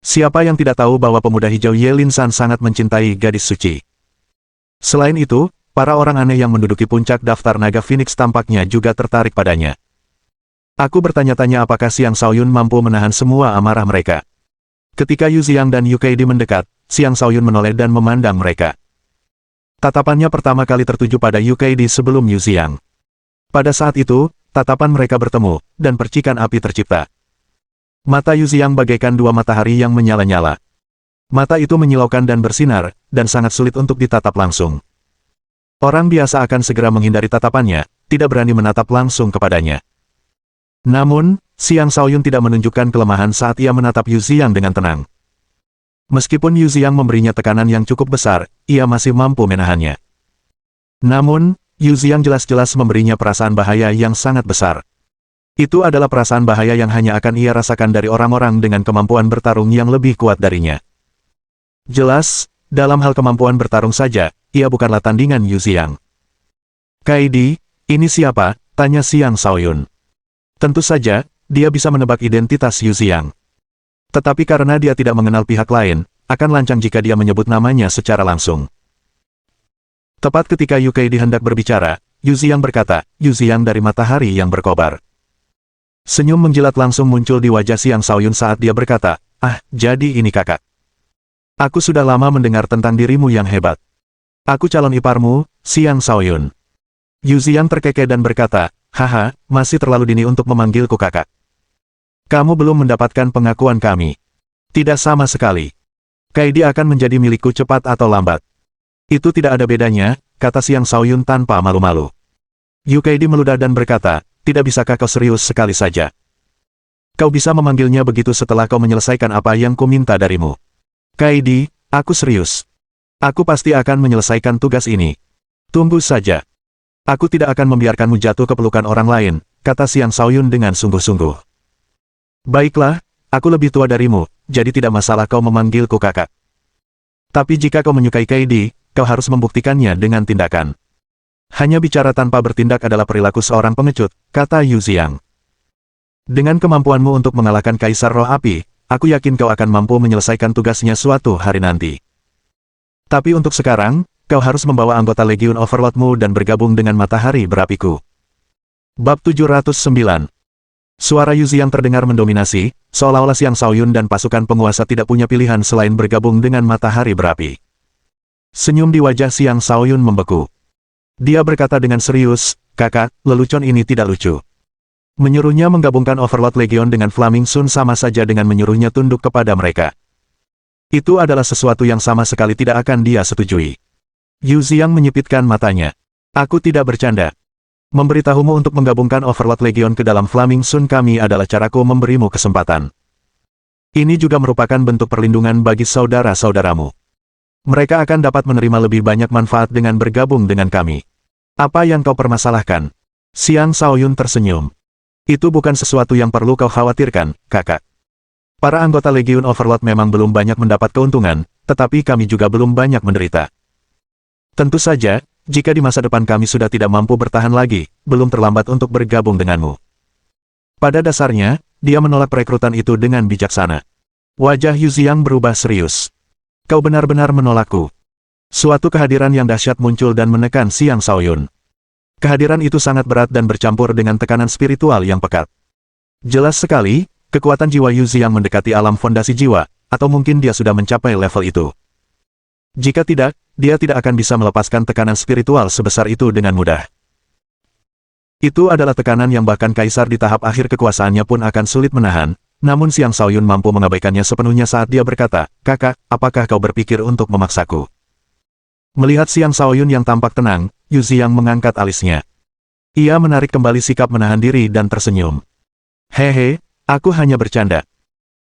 Siapa yang tidak tahu bahwa pemuda hijau Ye Lin San sangat mencintai gadis suci? Selain itu, para orang aneh yang menduduki puncak daftar naga Phoenix tampaknya juga tertarik padanya. Aku bertanya-tanya apakah Xiang Shaoyun mampu menahan semua amarah mereka. Ketika Yu Xiang dan Yu Kaidi mendekat, Xiang Shaoyun menoleh dan memandang mereka. Tatapannya pertama kali tertuju pada Yu Kaidi sebelum Yu Xiang. Pada saat itu, tatapan mereka bertemu, dan percikan api tercipta. Mata Yu Xiang bagaikan dua matahari yang menyala-nyala. Mata itu menyilaukan dan bersinar, dan sangat sulit untuk ditatap langsung. Orang biasa akan segera menghindari tatapannya, tidak berani menatap langsung kepadanya. Namun, Xiang Shaoyun tidak menunjukkan kelemahan saat ia menatap Yu Xiang dengan tenang. Meskipun Yu Xiang memberinya tekanan yang cukup besar, ia masih mampu menahannya. Namun, Yu Xiang jelas-jelas memberinya perasaan bahaya yang sangat besar. Itu adalah perasaan bahaya yang hanya akan ia rasakan dari orang-orang dengan kemampuan bertarung yang lebih kuat darinya. Jelas, dalam hal kemampuan bertarung saja, ia bukanlah tandingan Yu Xiang. Kaidi, ini siapa? Tanya Xiang Shaoyun. Tentu saja, dia bisa menebak identitas Yu Xiang. Tetapi karena dia tidak mengenal pihak lain, akan lancang jika dia menyebut namanya secara langsung. Tepat ketika Yu Kaidi hendak berbicara, Yu Xiang berkata, Yu Xiang dari matahari yang berkobar. Senyum menjilat langsung muncul di wajah Xiang Shaoyun saat dia berkata, ah, jadi ini kakak. Aku sudah lama mendengar tentang dirimu yang hebat. Aku calon iparmu, Xiang Shaoyun. Yu Xiang terkekeh dan berkata, haha, masih terlalu dini untuk memanggilku kakak. Kamu belum mendapatkan pengakuan kami. Tidak sama sekali. Kaidi akan menjadi milikku cepat atau lambat. Itu tidak ada bedanya, kata Xiang Shaoyun tanpa malu-malu. Yu Kaidi meludah dan berkata, tidak bisakah kau serius sekali saja? Kau bisa memanggilnya begitu setelah kau menyelesaikan apa yang kuminta darimu. Kaidi, aku serius. Aku pasti akan menyelesaikan tugas ini. Tunggu saja. Aku tidak akan membiarkanmu jatuh ke pelukan orang lain, kata Xiang Shaoyun dengan sungguh-sungguh. Baiklah, aku lebih tua darimu, jadi tidak masalah kau memanggilku kakak. Tapi jika kau menyukai Kaidi, kau harus membuktikannya dengan tindakan. Hanya bicara tanpa bertindak adalah perilaku seorang pengecut, kata Yu Xiang. Dengan kemampuanmu untuk mengalahkan Kaisar Roh Api, aku yakin kau akan mampu menyelesaikan tugasnya suatu hari nanti. Tapi untuk sekarang, kau harus membawa anggota Legiun Overlordmu dan bergabung dengan Matahari Berapiku. Bab 709. Suara Yu Xiang terdengar mendominasi, seolah-olah Xiang Shaoyun dan pasukan penguasa tidak punya pilihan selain bergabung dengan Matahari Berapi. Senyum di wajah Xiang Shaoyun membeku. Dia berkata dengan serius, kakak, lelucon ini tidak lucu. Menyuruhnya menggabungkan Overlord Legion dengan Flaming Sun sama saja dengan menyuruhnya tunduk kepada mereka. Itu adalah sesuatu yang sama sekali tidak akan dia setujui. Yu Xiang menyipitkan matanya. Aku tidak bercanda. Memberitahumu untuk menggabungkan Overlord Legion ke dalam Flaming Sun kami adalah caraku memberimu kesempatan. Ini juga merupakan bentuk perlindungan bagi saudara-saudaramu. Mereka akan dapat menerima lebih banyak manfaat dengan bergabung dengan kami. Apa yang kau permasalahkan? Xiang Shaoyun tersenyum. Itu bukan sesuatu yang perlu kau khawatirkan, kakak. Para anggota Legiun Overlord memang belum banyak mendapat keuntungan, tetapi kami juga belum banyak menderita. Tentu saja, jika di masa depan kami sudah tidak mampu bertahan lagi, belum terlambat untuk bergabung denganmu. Pada dasarnya, dia menolak perekrutan itu dengan bijaksana. Wajah Yu Xiang berubah serius. Kau benar-benar menolakku. Suatu kehadiran yang dahsyat muncul dan menekan Xiang Shaoyun. Kehadiran itu sangat berat dan bercampur dengan tekanan spiritual yang pekat. Jelas sekali, kekuatan jiwa Yu Xiang mendekati alam fondasi jiwa, atau mungkin dia sudah mencapai level itu. Jika tidak, dia tidak akan bisa melepaskan tekanan spiritual sebesar itu dengan mudah. Itu adalah tekanan yang bahkan Kaisar di tahap akhir kekuasaannya pun akan sulit menahan, namun Xiang Shaoyun mampu mengabaikannya sepenuhnya saat dia berkata, kakak, apakah kau berpikir untuk memaksaku? Melihat Xiang Shaoyun yang tampak tenang, Yu Xiang mengangkat alisnya. Ia menarik kembali sikap menahan diri dan tersenyum. Hehe, aku hanya bercanda.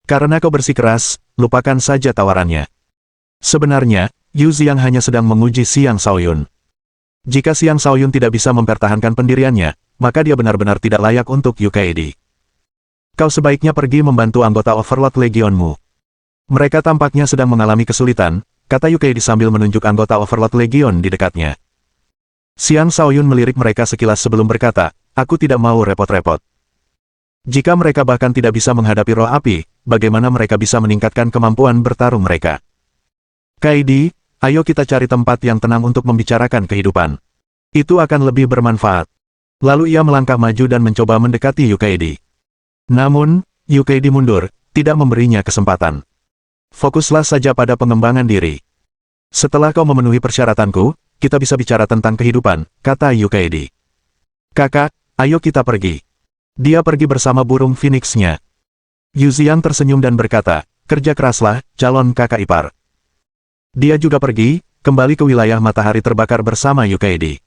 Karena kau bersikeras, lupakan saja tawarannya. Sebenarnya, Yu Xiang hanya sedang menguji Xiang Shaoyun. Jika Xiang Shaoyun tidak bisa mempertahankan pendiriannya, maka dia benar-benar tidak layak untuk Yu Kaidi. Kau sebaiknya pergi membantu anggota Overlord Legionmu. Mereka tampaknya sedang mengalami kesulitan, kata Yu Kaidi sambil menunjuk anggota Overlord Legion di dekatnya. Xiang Shaoyun melirik mereka sekilas sebelum berkata, aku tidak mau repot-repot. Jika mereka bahkan tidak bisa menghadapi roh api, bagaimana mereka bisa meningkatkan kemampuan bertarung mereka? Kaidi, ayo kita cari tempat yang tenang untuk membicarakan kehidupan. Itu akan lebih bermanfaat. Lalu ia melangkah maju dan mencoba mendekati Yu Kaidi. Namun, Yu Kaidi mundur, tidak memberinya kesempatan. Fokuslah saja pada pengembangan diri. Setelah kau memenuhi persyaratanku, kita bisa bicara tentang kehidupan, kata Yu Kaidi. Kakak, ayo kita pergi. Dia pergi bersama burung Phoenix-nya. Yu Xiang tersenyum dan berkata, kerja keraslah, calon kakak ipar. Dia juga pergi, kembali ke wilayah matahari terbakar bersama Yu Kaidi.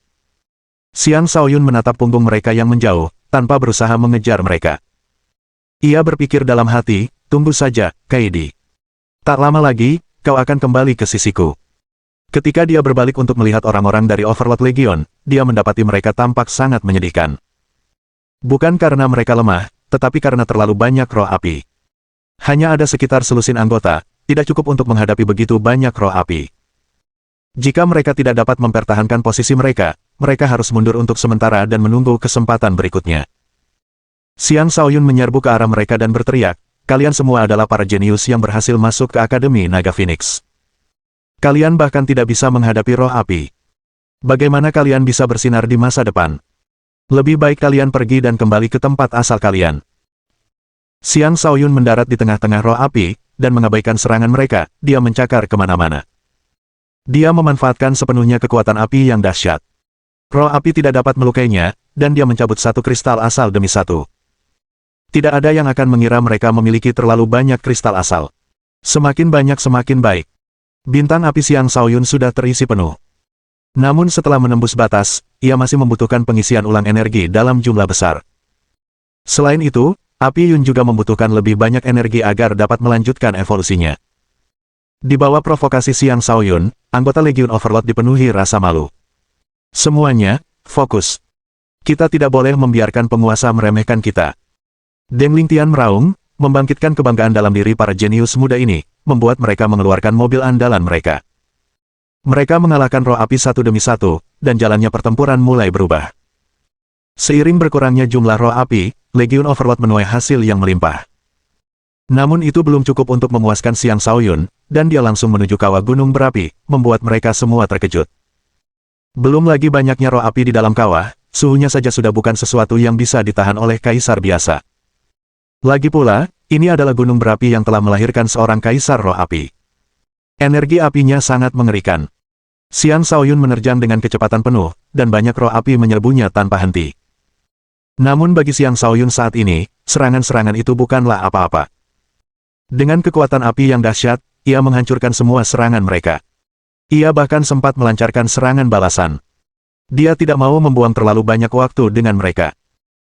Xiang Shaoyun menatap punggung mereka yang menjauh, tanpa berusaha mengejar mereka. Ia berpikir dalam hati, tunggu saja, Kaidi. Tak lama lagi, kau akan kembali ke sisiku. Ketika dia berbalik untuk melihat orang-orang dari Overlord Legion, dia mendapati mereka tampak sangat menyedihkan. Bukan karena mereka lemah, tetapi karena terlalu banyak roh api. Hanya ada sekitar selusin anggota, tidak cukup untuk menghadapi begitu banyak roh api. Jika mereka tidak dapat mempertahankan posisi mereka, mereka harus mundur untuk sementara dan menunggu kesempatan berikutnya. Xiang Shaoyun menyerbu ke arah mereka dan berteriak, kalian semua adalah para jenius yang berhasil masuk ke Akademi Naga Phoenix. Kalian bahkan tidak bisa menghadapi roh api. Bagaimana kalian bisa bersinar di masa depan? Lebih baik kalian pergi dan kembali ke tempat asal kalian. Xiang Shaoyun mendarat di tengah-tengah roh api, dan mengabaikan serangan mereka, dia mencakar kemana-mana. Dia memanfaatkan sepenuhnya kekuatan api yang dahsyat. Roh api tidak dapat melukainya, dan dia mencabut satu kristal asal demi satu. Tidak ada yang akan mengira mereka memiliki terlalu banyak kristal asal. Semakin banyak semakin baik. Bintang api Xiang Shaoyun sudah terisi penuh. Namun setelah menembus batas, ia masih membutuhkan pengisian ulang energi dalam jumlah besar. Selain itu, api Yun juga membutuhkan lebih banyak energi agar dapat melanjutkan evolusinya. Di bawah provokasi Xiang Shaoyun, anggota Legion Overlord dipenuhi rasa malu. Semuanya, fokus. Kita tidak boleh membiarkan penguasa meremehkan kita. Deng Lingtian meraung, membangkitkan kebanggaan dalam diri para jenius muda ini, membuat mereka mengeluarkan mobil andalan mereka. Mereka mengalahkan roh api satu demi satu, dan jalannya pertempuran mulai berubah. Seiring berkurangnya jumlah roh api, Legion Overlord menuai hasil yang melimpah. Namun itu belum cukup untuk memuaskan Xiang Shaoyun, dan dia langsung menuju kawah gunung berapi, membuat mereka semua terkejut. Belum lagi banyaknya roh api di dalam kawah, suhunya saja sudah bukan sesuatu yang bisa ditahan oleh kaisar biasa. Lagi pula, ini adalah gunung berapi yang telah melahirkan seorang kaisar roh api. Energi apinya sangat mengerikan. Xiang Shaoyun menerjang dengan kecepatan penuh, dan banyak roh api menyerbunya tanpa henti. Namun bagi Xiang Shaoyun saat ini, serangan-serangan itu bukanlah apa-apa. Dengan kekuatan api yang dahsyat, ia menghancurkan semua serangan mereka. Ia bahkan sempat melancarkan serangan balasan. Dia tidak mau membuang terlalu banyak waktu dengan mereka.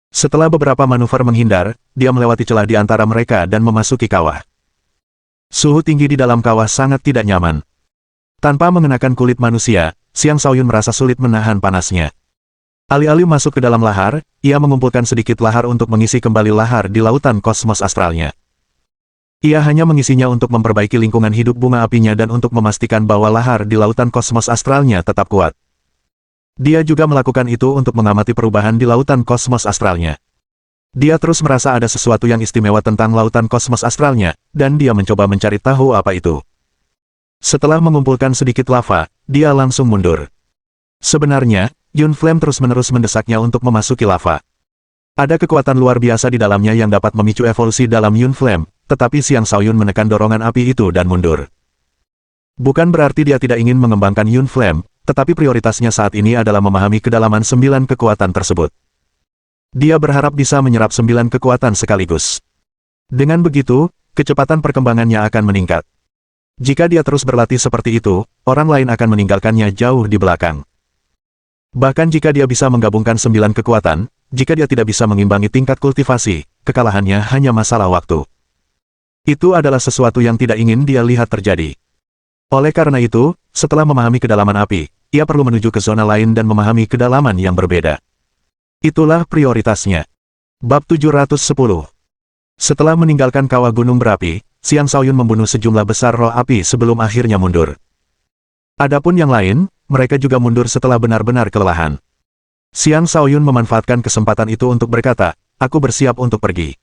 Setelah beberapa manuver menghindar, dia melewati celah di antara mereka dan memasuki kawah. Suhu tinggi di dalam kawah sangat tidak nyaman. Tanpa mengenakan kulit manusia, Xiang Shaoyun merasa sulit menahan panasnya. Alih-alih masuk ke dalam lahar, ia mengumpulkan sedikit lahar untuk mengisi kembali lahar di lautan kosmos astralnya. Ia hanya mengisinya untuk memperbaiki lingkungan hidup bunga apinya dan untuk memastikan bahwa lahar di lautan kosmos astralnya tetap kuat. Dia juga melakukan itu untuk mengamati perubahan di lautan kosmos astralnya. Dia terus merasa ada sesuatu yang istimewa tentang lautan kosmos astralnya, dan dia mencoba mencari tahu apa itu. Setelah mengumpulkan sedikit lava, dia langsung mundur. Sebenarnya, Yun Flame terus-menerus mendesaknya untuk memasuki lava. Ada kekuatan luar biasa di dalamnya yang dapat memicu evolusi dalam Yun Flame, tetapi Xiang Shaoyun menekan dorongan api itu dan mundur. Bukan berarti dia tidak ingin mengembangkan Yun Flame, tetapi prioritasnya saat ini adalah memahami kedalaman 9 kekuatan tersebut. Dia berharap bisa menyerap 9 kekuatan sekaligus. Dengan begitu, kecepatan perkembangannya akan meningkat. Jika dia terus berlatih seperti itu, orang lain akan meninggalkannya jauh di belakang. Bahkan jika dia bisa menggabungkan 9 kekuatan, jika dia tidak bisa mengimbangi tingkat kultivasi, kekalahannya hanya masalah waktu. Itu adalah sesuatu yang tidak ingin dia lihat terjadi. Oleh karena itu, setelah memahami kedalaman api, ia perlu menuju ke zona lain dan memahami kedalaman yang berbeda. Itulah prioritasnya. Bab 710. Setelah meninggalkan kawah gunung berapi, Xiang Shaoyun membunuh sejumlah besar roh api sebelum akhirnya mundur. Adapun yang lain, mereka juga mundur setelah benar-benar kelelahan. Xiang Shaoyun memanfaatkan kesempatan itu untuk berkata, aku bersiap untuk pergi.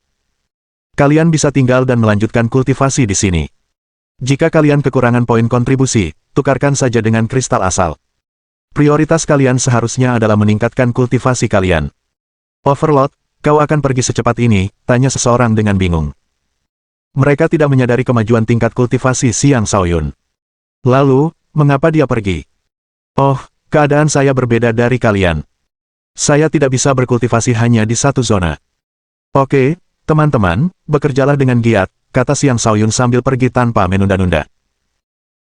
Kalian bisa tinggal dan melanjutkan kultivasi di sini. Jika kalian kekurangan poin kontribusi, tukarkan saja dengan kristal asal. Prioritas kalian seharusnya adalah meningkatkan kultivasi kalian. Overlord, kau akan pergi secepat ini, tanya seseorang dengan bingung. Mereka tidak menyadari kemajuan tingkat kultivasi Xiang Shaoyun. Lalu, mengapa dia pergi? Oh, keadaan saya berbeda dari kalian. Saya tidak bisa berkultivasi hanya di satu zona. Oke, teman-teman, bekerjalah dengan giat, kata Xiang Shaoyun sambil pergi tanpa menunda-nunda.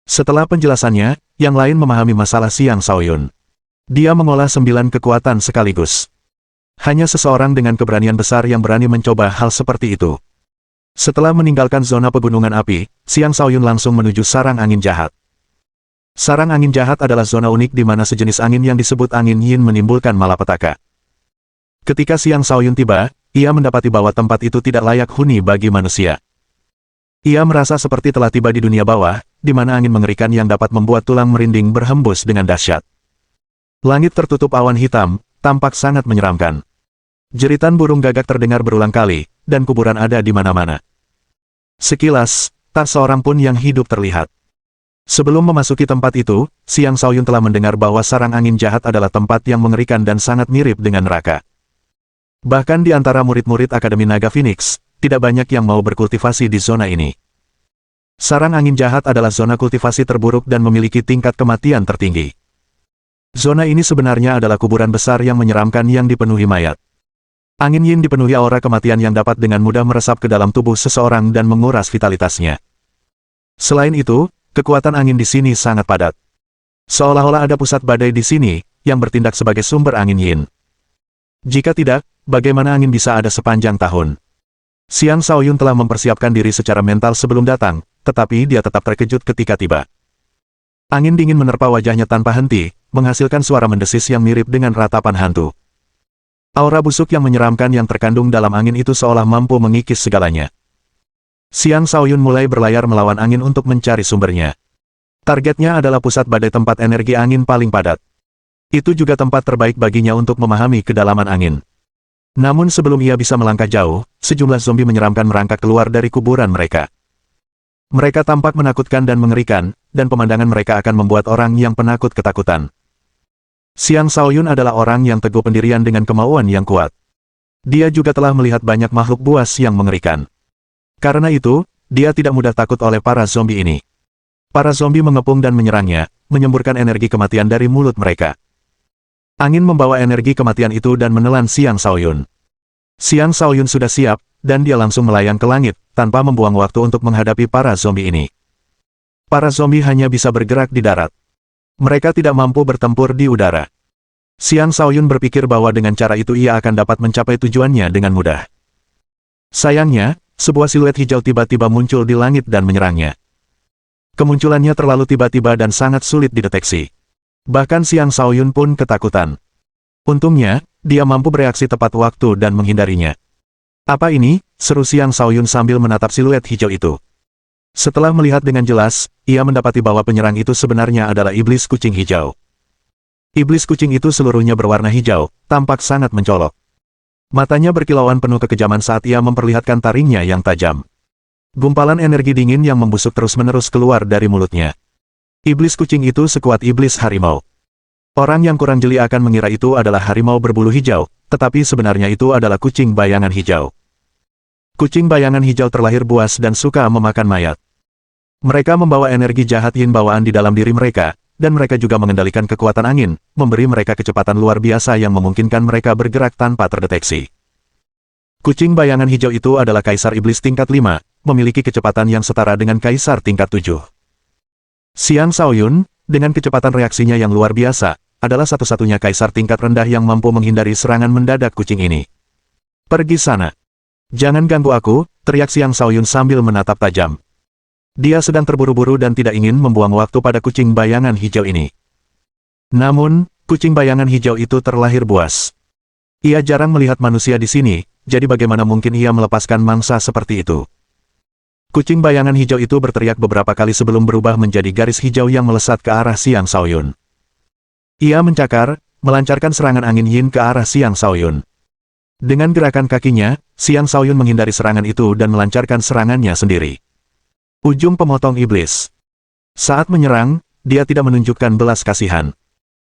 Setelah penjelasannya, yang lain memahami masalah Xiang Shaoyun. Dia mengolah 9 kekuatan sekaligus. Hanya seseorang dengan keberanian besar yang berani mencoba hal seperti itu. Setelah meninggalkan zona pegunungan api, Xiang Shaoyun langsung menuju sarang angin jahat. Sarang angin jahat adalah zona unik di mana sejenis angin yang disebut angin yin menimbulkan malapetaka. Ketika Xiang Shaoyun tiba, ia mendapati bahwa tempat itu tidak layak huni bagi manusia. Ia merasa seperti telah tiba di dunia bawah, di mana angin mengerikan yang dapat membuat tulang merinding berhembus dengan dahsyat. Langit tertutup awan hitam, tampak sangat menyeramkan. Jeritan burung gagak terdengar berulang kali, dan kuburan ada di mana-mana. Sekilas, tak seorang pun yang hidup terlihat. Sebelum memasuki tempat itu, Xiang Shaoyun telah mendengar bahwa sarang angin jahat adalah tempat yang mengerikan dan sangat mirip dengan neraka. Bahkan di antara murid-murid Akademi Naga Phoenix, tidak banyak yang mau berkultivasi di zona ini. Sarang angin jahat adalah zona kultivasi terburuk dan memiliki tingkat kematian tertinggi. Zona ini sebenarnya adalah kuburan besar yang menyeramkan yang dipenuhi mayat. Angin yin dipenuhi aura kematian yang dapat dengan mudah meresap ke dalam tubuh seseorang dan menguras vitalitasnya. Selain itu, kekuatan angin di sini sangat padat. Seolah-olah ada pusat badai di sini, yang bertindak sebagai sumber angin yin. Jika tidak, bagaimana angin bisa ada sepanjang tahun? Xiang Shaoyun telah mempersiapkan diri secara mental sebelum datang, tetapi dia tetap terkejut ketika tiba. Angin dingin menerpa wajahnya tanpa henti, menghasilkan suara mendesis yang mirip dengan ratapan hantu. Aura busuk yang menyeramkan yang terkandung dalam angin itu seolah mampu mengikis segalanya. Xiang Shaoyun mulai berlayar melawan angin untuk mencari sumbernya. Targetnya adalah pusat badai tempat energi angin paling padat. Itu juga tempat terbaik baginya untuk memahami kedalaman angin. Namun sebelum ia bisa melangkah jauh, sejumlah zombie menyeramkan merangkak keluar dari kuburan mereka. Mereka tampak menakutkan dan mengerikan, dan pemandangan mereka akan membuat orang yang penakut ketakutan. Xiang Shaoyun adalah orang yang teguh pendirian dengan kemauan yang kuat. Dia juga telah melihat banyak makhluk buas yang mengerikan. Karena itu, dia tidak mudah takut oleh para zombie ini. Para zombie mengepung dan menyerangnya, menyemburkan energi kematian dari mulut mereka. Angin membawa energi kematian itu dan menelan Xiang Shaoyun. Xiang Shaoyun sudah siap, dan dia langsung melayang ke langit, tanpa membuang waktu untuk menghadapi para zombie ini. Para zombie hanya bisa bergerak di darat. Mereka tidak mampu bertempur di udara. Xiang Shaoyun berpikir bahwa dengan cara itu ia akan dapat mencapai tujuannya dengan mudah. Sayangnya, sebuah siluet hijau tiba-tiba muncul di langit dan menyerangnya. Kemunculannya terlalu tiba-tiba dan sangat sulit dideteksi. Bahkan Xiang Shaoyun pun ketakutan. Untungnya, dia mampu bereaksi tepat waktu dan menghindarinya. "Apa ini?" seru Xiang Shaoyun sambil menatap siluet hijau itu. Setelah melihat dengan jelas, ia mendapati bahwa penyerang itu sebenarnya adalah iblis kucing hijau. Iblis kucing itu seluruhnya berwarna hijau, tampak sangat mencolok. Matanya berkilauan penuh kekejaman saat ia memperlihatkan taringnya yang tajam. Gumpalan energi dingin yang membusuk terus-menerus keluar dari mulutnya. Iblis kucing itu sekuat iblis harimau. Orang yang kurang jeli akan mengira itu adalah harimau berbulu hijau, tetapi sebenarnya itu adalah kucing bayangan hijau. Kucing bayangan hijau terlahir buas dan suka memakan mayat. Mereka membawa energi jahat yin bawaan di dalam diri mereka, dan mereka juga mengendalikan kekuatan angin, memberi mereka kecepatan luar biasa yang memungkinkan mereka bergerak tanpa terdeteksi. Kucing bayangan hijau itu adalah kaisar iblis tingkat 5, memiliki kecepatan yang setara dengan kaisar tingkat 7. Xiang Shaoyun, dengan kecepatan reaksinya yang luar biasa, adalah satu-satunya kaisar tingkat rendah yang mampu menghindari serangan mendadak kucing ini. "Pergi sana. Jangan ganggu aku," teriak Xiang Shaoyun sambil menatap tajam. Dia sedang terburu-buru dan tidak ingin membuang waktu pada kucing bayangan hijau ini. Namun, kucing bayangan hijau itu terlahir buas. Ia jarang melihat manusia di sini, jadi bagaimana mungkin ia melepaskan mangsa seperti itu? Kucing bayangan hijau itu berteriak beberapa kali sebelum berubah menjadi garis hijau yang melesat ke arah Xiang Shaoyun. Ia mencakar, melancarkan serangan angin yin ke arah Xiang Shaoyun. Dengan gerakan kakinya, Xiang Shaoyun menghindari serangan itu dan melancarkan serangannya sendiri. Ujung pemotong iblis. Saat menyerang, dia tidak menunjukkan belas kasihan.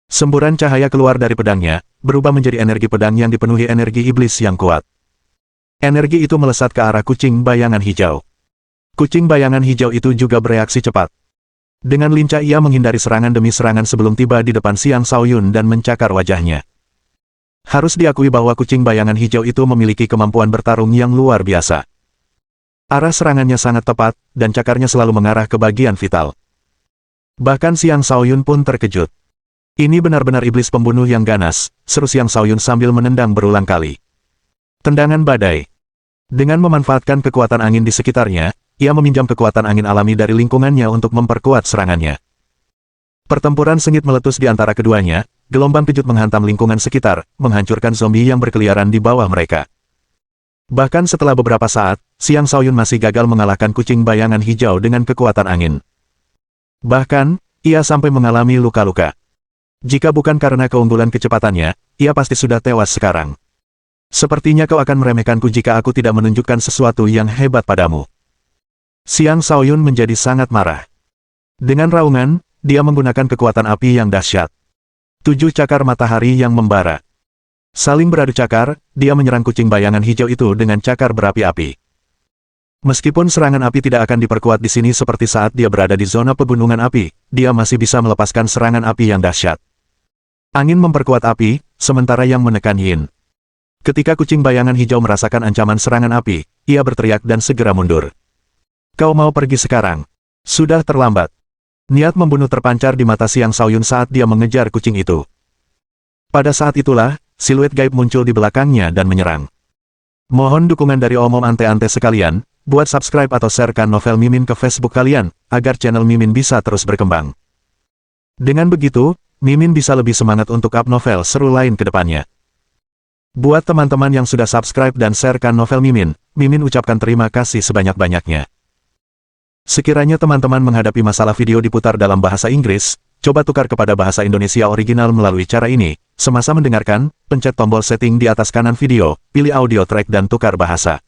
Semburan cahaya keluar dari pedangnya, berubah menjadi energi pedang yang dipenuhi energi iblis yang kuat. Energi itu melesat ke arah kucing bayangan hijau. Kucing bayangan hijau itu juga bereaksi cepat. Dengan lincah ia menghindari serangan demi serangan sebelum tiba di depan Xiang Shaoyun dan mencakar wajahnya. Harus diakui bahwa kucing bayangan hijau itu memiliki kemampuan bertarung yang luar biasa. Arah serangannya sangat tepat, dan cakarnya selalu mengarah ke bagian vital. Bahkan Xiang Shaoyun pun terkejut. "Ini benar-benar iblis pembunuh yang ganas," seru Xiang Shaoyun sambil menendang berulang kali. Tendangan badai. Dengan memanfaatkan kekuatan angin di sekitarnya, ia meminjam kekuatan angin alami dari lingkungannya untuk memperkuat serangannya. Pertempuran sengit meletus di antara keduanya, gelombang kejut menghantam lingkungan sekitar, menghancurkan zombie yang berkeliaran di bawah mereka. Bahkan setelah beberapa saat, Xiang Shaoyun masih gagal mengalahkan kucing bayangan hijau dengan kekuatan angin. Bahkan, ia sampai mengalami luka-luka. Jika bukan karena keunggulan kecepatannya, ia pasti sudah tewas sekarang. Sepertinya kau akan meremehkanku jika aku tidak menunjukkan sesuatu yang hebat padamu. Xiang Shaoyun menjadi sangat marah. Dengan raungan, dia menggunakan kekuatan api yang dahsyat. 7 cakar matahari yang membara. Saling beradu cakar, dia menyerang kucing bayangan hijau itu dengan cakar berapi-api. Meskipun serangan api tidak akan diperkuat di sini seperti saat dia berada di zona pegunungan api, dia masih bisa melepaskan serangan api yang dahsyat. Angin memperkuat api, sementara yang menekan yin. Ketika kucing bayangan hijau merasakan ancaman serangan api, ia berteriak dan segera mundur. Kau mau pergi sekarang? Sudah terlambat. Niat membunuh terpancar di mata Xiang Shaoyun saat dia mengejar kucing itu. Pada saat itulah, siluet gaib muncul di belakangnya dan menyerang. Mohon dukungan dari omom ante-ante sekalian. Buat subscribe atau sharekan novel Mimin ke Facebook kalian, agar channel Mimin bisa terus berkembang. Dengan begitu, Mimin bisa lebih semangat untuk up novel seru lain ke depannya. Buat teman-teman yang sudah subscribe dan sharekan novel Mimin, Mimin ucapkan terima kasih sebanyak-banyaknya. Sekiranya teman-teman menghadapi masalah video diputar dalam bahasa Inggris, coba tukar kepada bahasa Indonesia original melalui cara ini. Semasa mendengarkan, pencet tombol setting di atas kanan video, pilih audio track dan tukar bahasa.